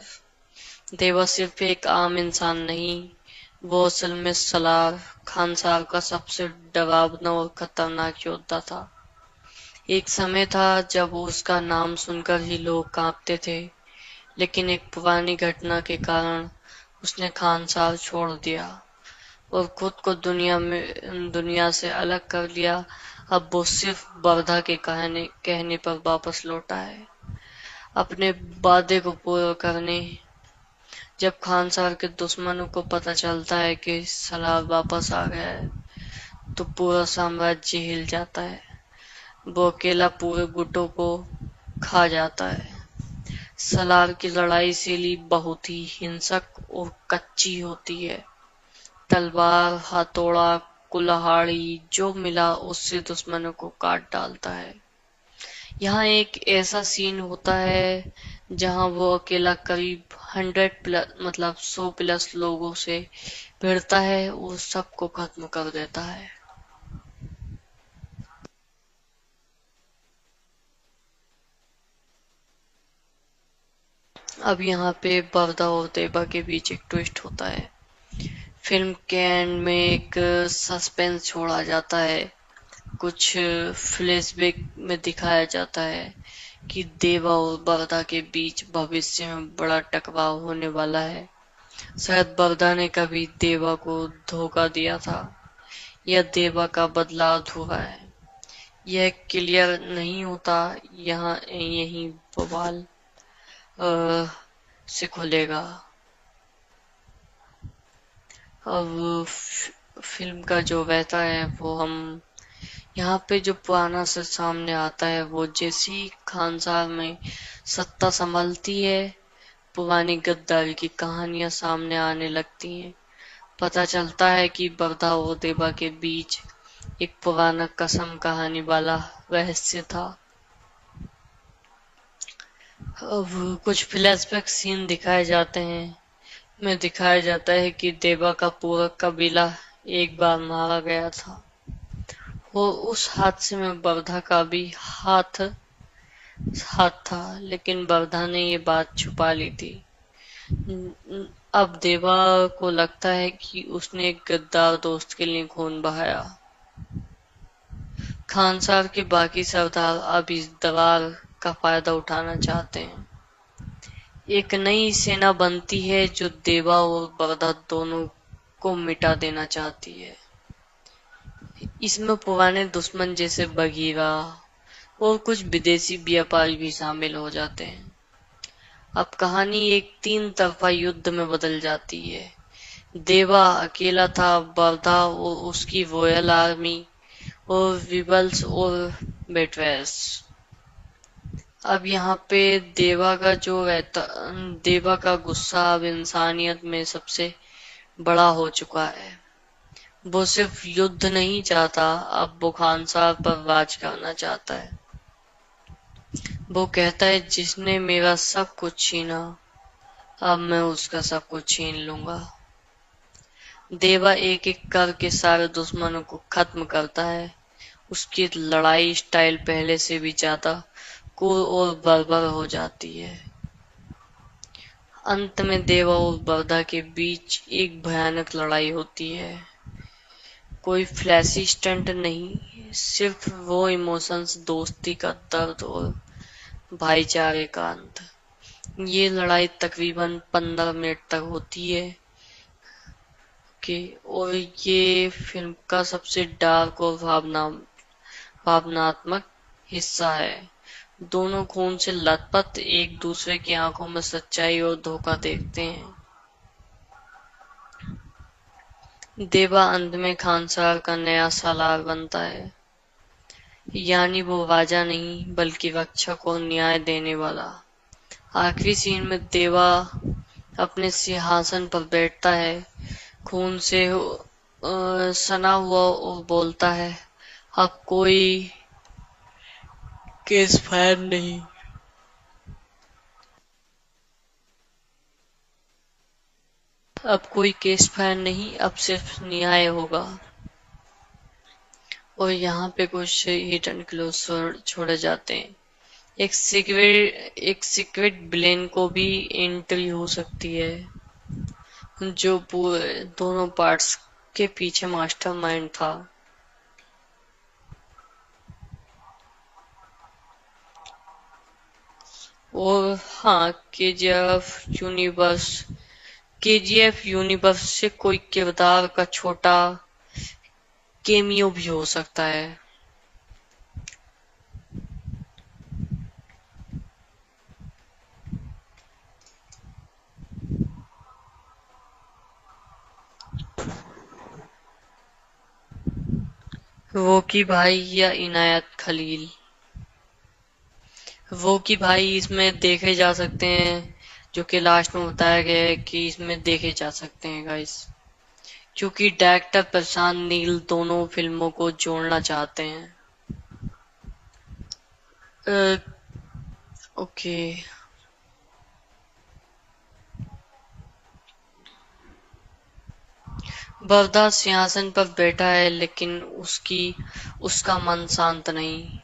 देवा सिर्फ एक आम इंसान नहीं, वो असल में सलार खानसार का सबसे डरावना और खतरनाक योद्धा था। एक समय था जब उसका नाम सुनकर ही लोग कांपते थे, लेकिन एक पुरानी घटना के कारण उसने खानसार छोड़ दिया और खुद को दुनिया से अलग कर लिया। अब वो सिर्फ बरधा के कहने पर वापस लौटा है, अपने वादे को पूरा करने। जब खानसार के दुश्मनों को पता चलता है कि सलार वापस आ गया है, तो पूरा साम्राज्य हिल जाता है। वो अकेला पूरे गुटों को खा जाता है। सलार की लड़ाई शैली बहुत ही हिंसक और कच्ची होती है। तलवार, हथौड़ा, कुल्हाड़ी जो मिला उससे दुश्मनों को काट डालता है। यहाँ एक ऐसा सीन होता है जहाँ वो अकेला करीब 100 प्लस लोगों से भिड़ता है और सबको खत्म कर देता है। अब यहाँ पे बरदा और देवा के बीच एक ट्विस्ट होता है। फिल्म के एंड में एक सस्पेंस छोड़ा जाता है। कुछ फ्लैशबैक में दिखाया जाता है कि देवा और बरदा के बीच भविष्य में बड़ा टकराव होने वाला है। शायद बरदा ने कभी देवा को धोखा दिया था, या देवा का बदला अधूरा है। यह क्लियर नहीं होता। यही बवाल से खुलेगा। अब फिल्म का जो रहता है वो हम यहाँ पे जो पुराना से सामने आता है, वो जैसी खानसार में सत्ता संभलती है, पुरानी गद्दारी की कहानियां सामने आने लगती हैं। पता चलता है कि बरदा और देवा के बीच एक पुराना कसम कहानी वाला रहस्य था। अब कुछ फ्लैशबैक सीन दिखाए जाते हैं। में दिखाया जाता है कि देवा का पूरा कबीला एक बार मारा गया था। वो उस हादसे में बरधा का भी हाथ था, लेकिन बरधा ने ये बात छुपा ली थी। अब देवा को लगता है कि उसने एक गद्दार दोस्त के लिए खून बहाया। खानसार के बाकी सरदार अब इस दरार का फायदा उठाना चाहते हैं। एक नई सेना बनती है जो देवा और बरदा दोनों को मिटा देना चाहती है। इसमें पुराने दुश्मन जैसे बगीरा और कुछ विदेशी व्यापारी भी शामिल हो जाते हैं। अब कहानी एक 3 तरफा युद्ध में बदल जाती है, देवा अकेला था, बर्धा और उसकी रॉयल आर्मी और विबल्स और बेटवेस। अब यहाँ पे देवा का जो रहता, देवा का गुस्सा अब इंसानियत में सबसे बड़ा हो चुका है। वो सिर्फ युद्ध नहीं चाहता, अब वो खानसार पर राज करना चाहता है। वो कहता है जिसने मेरा सब कुछ छीना, अब मैं उसका सब कुछ छीन लूंगा। देवा एक एक करके सारे दुश्मनों को खत्म करता है। उसकी लड़ाई स्टाइल पहले से भी ज्यादा क्रूर और बर्बर हो जाती है। अंत में देवा और बर्धा के बीच एक भयानक लड़ाई होती है। कोई फ्लैशी स्टंट नहीं, सिर्फ वो इमोशंस, दोस्ती का दर्द और भाईचारे का अंत। ये लड़ाई तकरीबन 15 मिनट तक होती है और ये फिल्म का सबसे डार्क और भावनात्मक हिस्सा है। दोनों खून से लथपथ एक दूसरे की आंखों में सच्चाई और धोखा देखते हैं। देवा अंत में खानसार का नया सालार बनता है, यानी वो राजा नहीं बल्कि रक्षक और न्याय देने वाला। आखिरी सीन में देवा अपने सिंहासन पर बैठता है, खून से सना हुआ, और बोलता है अब कोई केस फायर नहीं। अब कोई केस फायर नहीं, अब सिर्फ न्याय होगा। और यहाँ पे कुछ हिडन क्लूज छोड़े जाते हैं। एक सीक्रेट विलेन को भी एंट्री हो सकती है, जो पूरे दोनों पार्ट्स के पीछे मास्टरमाइंड था। और हाँ, केजीएफ यूनिवर्स से कोई किरदार का छोटा केमियो भी हो सकता है। वो की भाई या इनायत खलील, वो की भाई इसमें देखे जा सकते हैं, जो कि लास्ट में बताया गया है कि इसमें देखे जा सकते हैं गाइस, क्योंकि डायरेक्टर प्रशांत नील दोनों फिल्मों को जोड़ना चाहते हैं। ओके, बरदा सिंहासन पर बैठा है, लेकिन उसका मन शांत नहीं।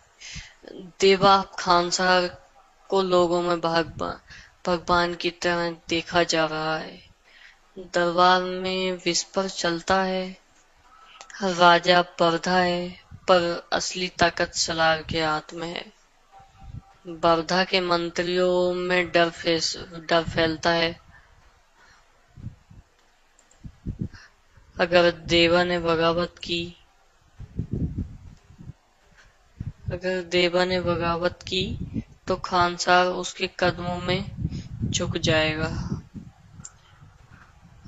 देवा खानसार को लोगों में भगवान की तरह देखा जा रहा है। दरबार में विस्पर चलता है, राजा बरधा है, पर असली ताकत सलार के हाथ में है। बरधा के मंत्रियों में डर फैलता है। अगर देवा ने बगावत की तो खानसार उसके कदमों में झुक जाएगा।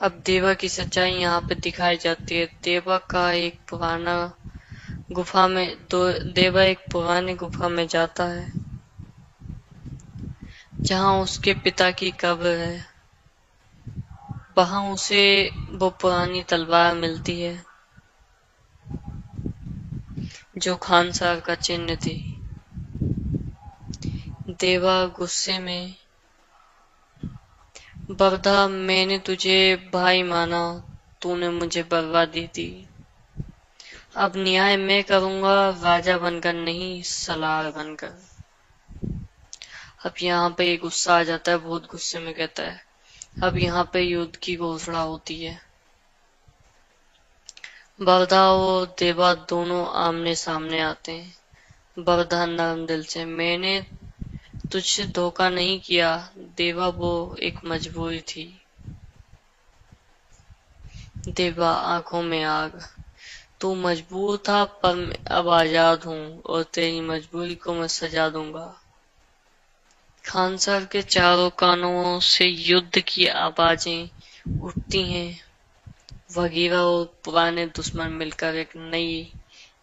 अब देवा की सच्चाई यहाँ पे दिखाई जाती है। देवा एक पुरानी गुफा में जाता है, जहाँ उसके पिता की कब्र है। वहां उसे वो पुरानी तलवार मिलती है, जो खानसार का चिन्ह थी। देवा गुस्से में, बरधा, मैंने तुझे भाई माना, तूने मुझे बर्बादी दी। अब न्याय मैं करूंगा, राजा बनकर नहीं, सलार बनकर। अब यहाँ पे गुस्सा आ जाता है, बहुत गुस्से में कहता है। अब यहाँ पे युद्ध की घोषणा होती है। बरधा और देवा दोनों आमने सामने आते हैं। बरधा नरम दिल से, मैंने तुझसे धोखा नहीं किया। देवा, वो एक मजबूरी थी। देवा आंखों में आग, तू मजबूर था, पर मैं अब आजाद हूँ और तेरी मजबूरी को मैं सजा दूंगा। खानसार के चारों कानों से युद्ध की आवाजें उठती हैं। वगीरा और पुराने दुश्मन मिलकर एक नई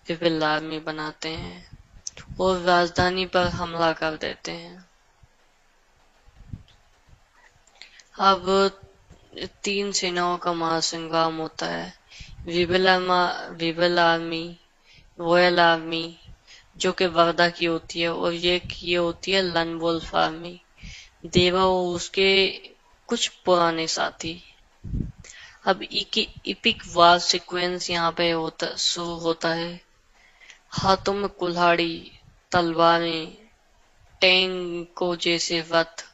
रिबेल आर्मी बनाते हैं और राजधानी पर हमला कर देते हैं। अब तीन सेनाओं का महासंग्राम होता है। रिबेल आर्मी, रॉयल आर्मी जो कि वर्दा की होती है, और ये होती है लन वोल्फ आर्मी, देवा और उसके कुछ पुराने साथी। अब इपिक वार सीक्वेंस यहाँ पे शुरू होता है। हाथों में कुल्हाड़ी, तलवारें, टैंकों जैसे रथ,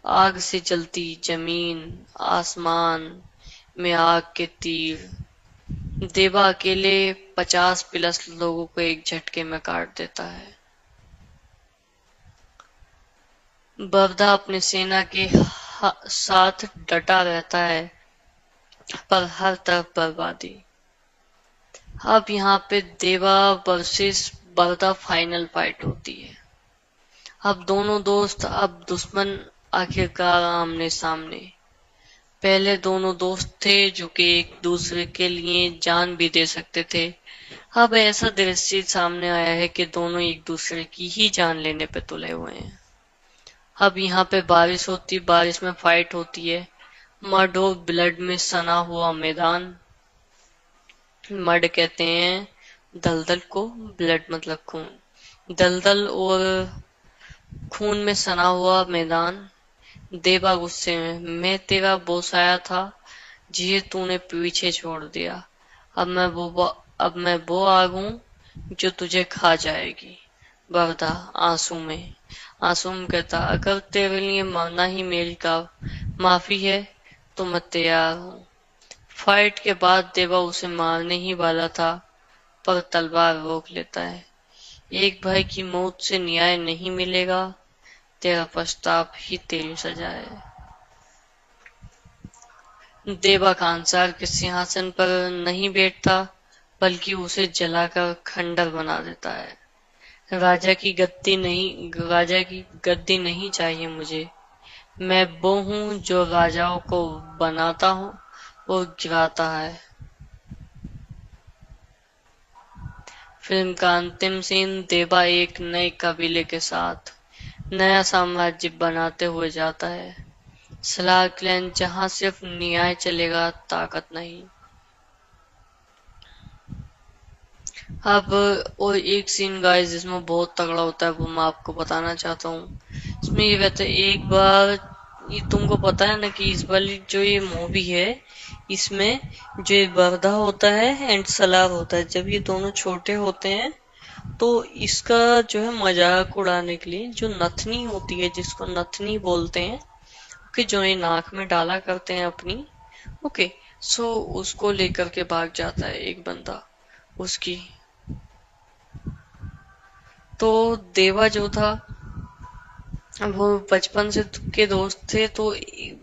आग से जलती जमीन, आसमान में आग के तीर। देवा अकेले 50 प्लस लोगों को एक झटके में काट देता है। बर्दा अपनी सेना के साथ डटा रहता है, पर हर तरफ बर्बादी। अब यहाँ पे देवा वर्सेस बर्दा फाइनल फाइट होती है। अब दोनों दोस्त, अब दुश्मन आखिरकार आमने सामने। पहले दोनों दोस्त थे जो कि एक दूसरे के लिए जान भी दे सकते थे। अब ऐसा दृश्य सामने आया है कि दोनों एक दूसरे की ही जान लेने पे तुले हुए हैं। अब यहाँ पे बारिश होती, बारिश में फाइट होती है। मड और ब्लड में सना हुआ मैदान। मड कहते हैं दलदल को, ब्लड मतलब खून। दलदल और खून में सना हुआ मैदान। देवा गुस्से में, मैं तेरा बोसाया था जिसे तूने पीछे छोड़ दिया। अब मैं वो आग हूं जो तुझे खा जाएगी। बरदा आंसू में कहता, अगर तेरे लिए मरना ही मेरी का माफी है तो मैं तैयार हूँ। फाइट के बाद देवा उसे मारने ही वाला था, पर तलवार रोक लेता है। एक भाई की मौत से न्याय नहीं मिलेगा, तेरा पछतावा ही तेरी सजा है। देवा कांसार के सिंहासन पर नहीं बैठता, बल्कि उसे जलाकर खंडर बना देता है। राजा की गद्दी नहीं चाहिए मुझे। मैं वो हूँ जो राजाओं को बनाता हूँ और गिराता है। फिल्म का अंतिम सीन, देवा एक नए कबीले के साथ नया साम्राज्य बनाते हुए जाता है। सलार क्लैन, जहां सिर्फ न्याय चलेगा, ताकत नहीं। अब और एक सीन गाइस जिसमें बहुत तगड़ा होता है, वो मैं आपको बताना चाहता हूँ। इसमें ये कहते हैं, एक बार ये तुमको पता है ना कि इस वाली जो ये मूवी है, इसमें जो बरदा होता है एंड सलार होता है, जब ये दोनों छोटे होते हैं तो इसका जो है मजाक उड़ाने के लिए जो नथनी होती है, जिसको नथनी बोलते हैं, ओके, जो ये नाक में डाला करते हैं अपनी, ओके, सो उसको लेकर के भाग जाता है एक बंदा उसकी। तो देवा जो था वो बचपन से के दोस्त थे, तो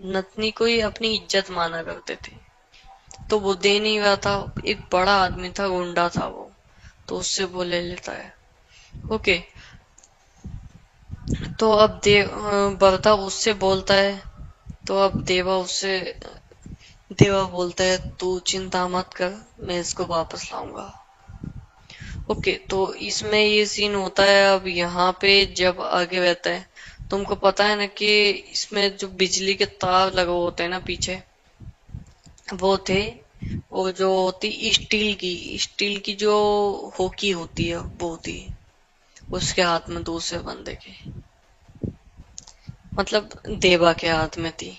नथनी को ही अपनी इज्जत माना करते थे, तो वो दे नहीं रहा था। एक बड़ा आदमी था, गुंडा था वो, तो उससे वो ले लेता है। ओके, तो अब बरदा उससे बोलता है, तो अब देवा बोलता है, तू चिंता मत कर, मैं इसको वापस लाऊंगा। ओके, तो इसमें ये सीन होता है। अब यहाँ पे जब आगे रहता है, तुमको पता है ना कि इसमें जो बिजली के तार लगे होते हैं ना पीछे, वो थे, वो जो होती स्टील की जो होकी होती है, वो थी उसके हाथ में, दूसरे बंदे के मतलब देवा के हाथ में थी।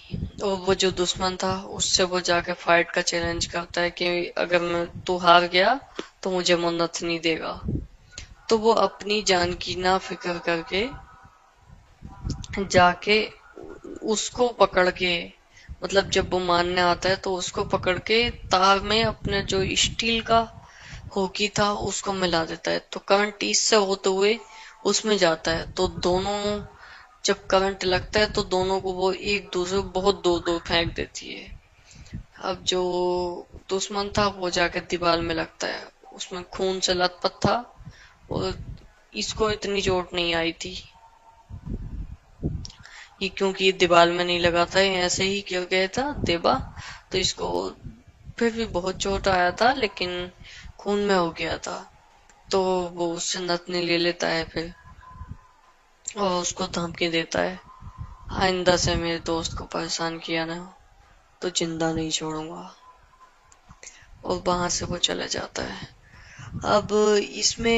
और वो जो दुश्मन था उससे वो जाके फाइट का चैलेंज करता है कि अगर तू हार गया तो मुझे मन्नत नहीं देगा। तो वो अपनी जान की ना फिक्र करके जाके उसको पकड़ के, मतलब जब वो मारने आता है तो उसको पकड़ के तार में अपने जो स्टील का होकी था उसको मिला देता है, तो करंट इससे होते हुए उसमें जाता है। तो दोनों जब करंट लगता है तो दोनों को वो एक दूसरे को बहुत दूर फेंक देती है। अब जो दुश्मन था वो जाकर दीवार में लगता है, उसमें खून से लथपथ था और इसको इतनी चोट नहीं आई थी, ये क्योंकि दीवार में नहीं लगा था, ऐसे ही गिर गया था देवा, तो इसको फिर भी बहुत चोट आया था, लेकिन खून में हो गया था। तो वो उससे नथनी ले लेता है फिर, और उसको धमकी देता है, आइंदा से मेरे दोस्त को परेशान किया ना तो जिंदा नहीं छोड़ूंगा। और वहां से वो चला जाता है। अब इसमें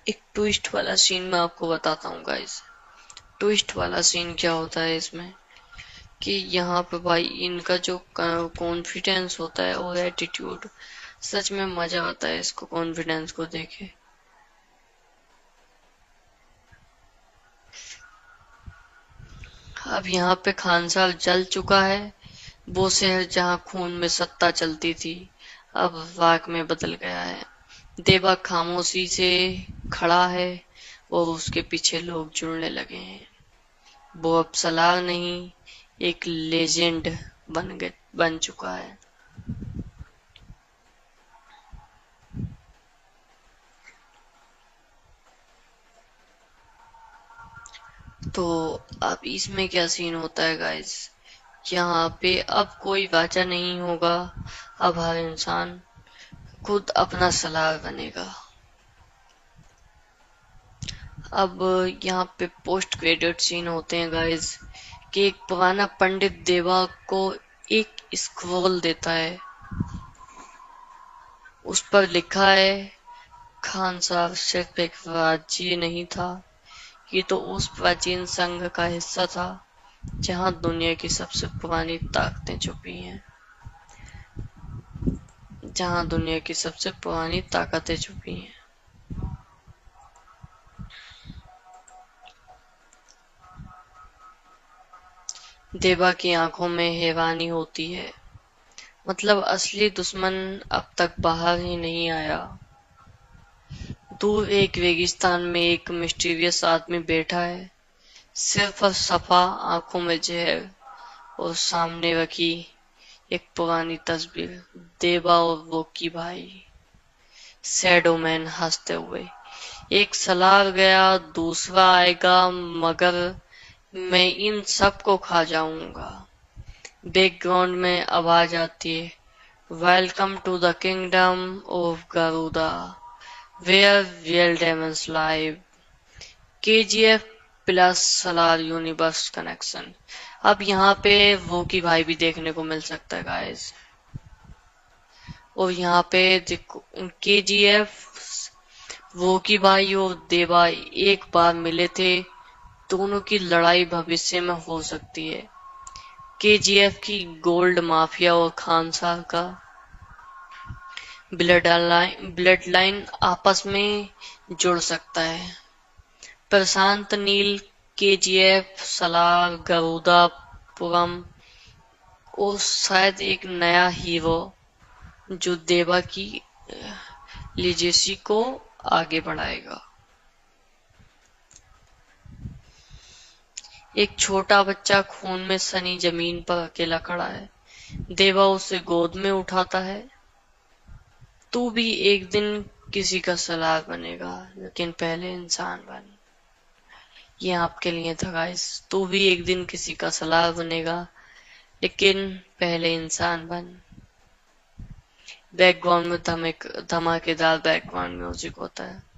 एक ट्विस्ट वाला सीन मैं आपको बताता हूँ गाइस। ट्विस्ट वाला सीन क्या होता है इसमें, कि यहाँ पे भाई इनका जो कॉन्फिडेंस होता है और एटीट्यूड, सच में मजा आता है इसको कॉन्फिडेंस को देखे। अब यहाँ पे खान साहब जल चुका है। वो शहर जहाँ खून में सत्ता चलती थी अब वाक में बदल गया है। देवा खामोशी से खड़ा है और उसके पीछे लोग जुड़ने लगे हैं। वो अब सलार नहीं, एक लेजेंड बन चुका है। तो अब इसमें क्या सीन होता है गाइस, यहाँ पे अब कोई वाचा नहीं होगा। अब हर इंसान खुद अपना सलार बनेगा। अब यहाँ पे पोस्ट क्रेडिट सीन होते हैं गाइस, कि एक पुराना पंडित देवा को एक स्क्रॉल देता है। उस पर लिखा है, खान साहब सिर्फ एक राज्य नहीं था, ये तो उस प्राचीन संघ का हिस्सा था जहां दुनिया की सबसे पुरानी ताकतें छुपी हैं। जहां दुनिया की सबसे पुरानी ताकतें छुपी हैं। देवा की आंखों में हैवानी होती है, मतलब असली दुश्मन अब तक बाहर ही नहीं आया। दूर एक रेगिस्तान में एक मिस्टीरियस आदमी बैठा है, सिर्फ सफा आंखों में जहर, और सामने रखी एक पुरानी तस्वीर, देवा और वोकी भाई। शैडो मैन हंसते हुए, एक सलार गया दूसरा आएगा, मगर मैं इन सबको खा जाऊंगा। बैकग्राउंड में आवाज आती है, welcome to the kingdom of Garuda where real demons live. KGF plus Salaar universe connection. अब यहाँ पे वोकी भाई भी देखने को मिल सकता है गाइस। और यहाँ पे देखो, केजीएफ, वोकी भाई और देवा एक बार मिले थे। दोनों की लड़ाई भविष्य में हो सकती है। केजीएफ की गोल्ड माफिया और खान साहब का ब्लड लाइन आपस में जुड़ सकता है। प्रशांत नील, केजीएफ, सलार, गरुदापुरम और शायद एक नया हीरो जो देवा की लिजेसी को आगे बढ़ाएगा। एक छोटा बच्चा खून में सनी जमीन पर अकेला खड़ा है। देवा उसे गोद में उठाता है। तू भी एक दिन किसी का सलार बनेगा, लेकिन पहले इंसान बन। ये आपके लिए था गाइस। तू भी एक दिन किसी का सलार बनेगा, लेकिन पहले इंसान बन। बैकग्राउंड में धमाकेदार बैकग्राउंड म्यूजिक होता है।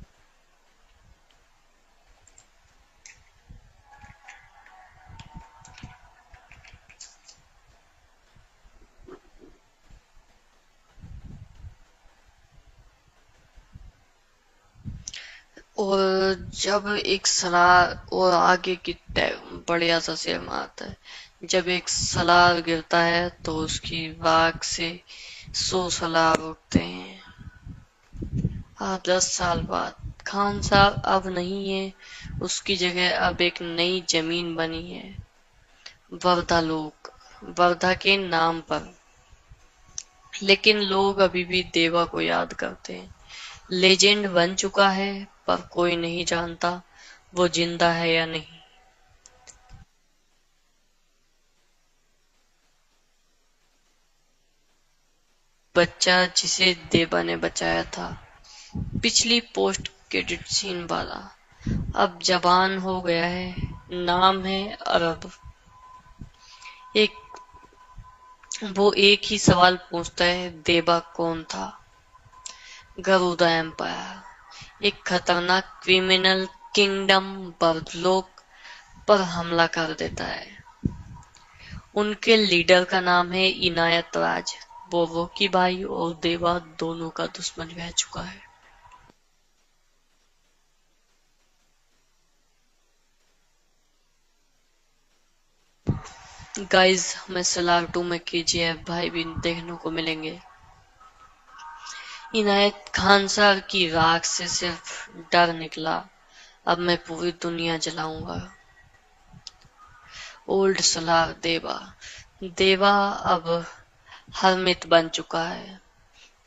और जब एक सलार, और आगे की बढ़िया सा शेर आता है, जब एक सलार गिरता है तो उसकी वाक से 100 सलार उठते हैं। आज 10 साल बाद खान साहब अब नहीं है, उसकी जगह अब एक नई जमीन बनी है, वर्धा लोग, वर्धा के नाम पर। लेकिन लोग अभी भी देवा को याद करते हैं। लेजेंड बन चुका है, पर कोई नहीं जानता वो जिंदा है या नहीं। बच्चा जिसे देवा ने बचाया था, पिछली पोस्ट क्रेडिट सीन वाला, अब जवान हो गया है। नाम है अरब। एक वो एक ही सवाल पूछता है, देवा कौन था? गरुड़ा एम्पायर एक खतरनाक क्रिमिनल किंगडम बर्दलोक पर हमला कर देता है। उनके लीडर का नाम है इनायत राज। वो रॉकी भाई और देवा दोनों का दुश्मन रह चुका है। गाइस, हमें सलार 2 में केजीएफ भाई भी देखने को मिलेंगे। इनायत खान सर की राख से सिर्फ डर निकला, अब मैं पूरी दुनिया जलाऊंगा। ओल्ड सलार देवा देवा अब हरमित बन चुका है।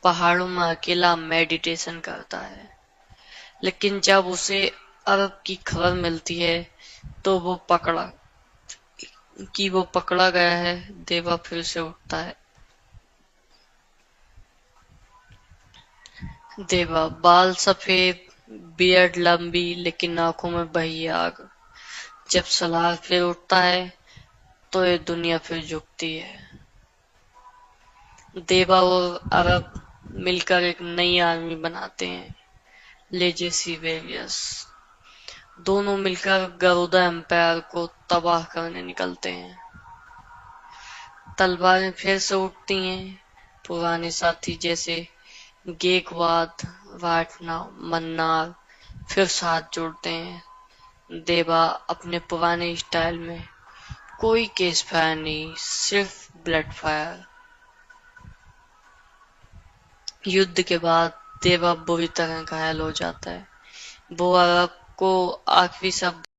पहाड़ों में अकेला मेडिटेशन करता है। लेकिन जब उसे अरब की खबर मिलती है तो वो पकड़ा गया है, देवा फिर से उठता है। देवा बाल सफेद, बियर्ड लंबी, लेकिन आंखों में बही आग। जब सलार फिर उठता है तो ये दुनिया फिर झुकती है। देवा और अरब मिलकर एक नई आर्मी बनाते हैं, लेजेसी वेरियस। दोनों मिलकर गरुड़ा एम्पायर को तबाह करने निकलते हैं। तलवारें फिर से उठती हैं। पुराने साथी जैसे गेकवाद, वाटना, मन्नार फिर साथ जुड़ते हैं। देवा अपने पुराने स्टाइल में, कोई केस फायर नहीं, सिर्फ ब्लड फायर। युद्ध के बाद देवा बुरी तरह घायल हो जाता है। वो अरब को आखिरी शब्द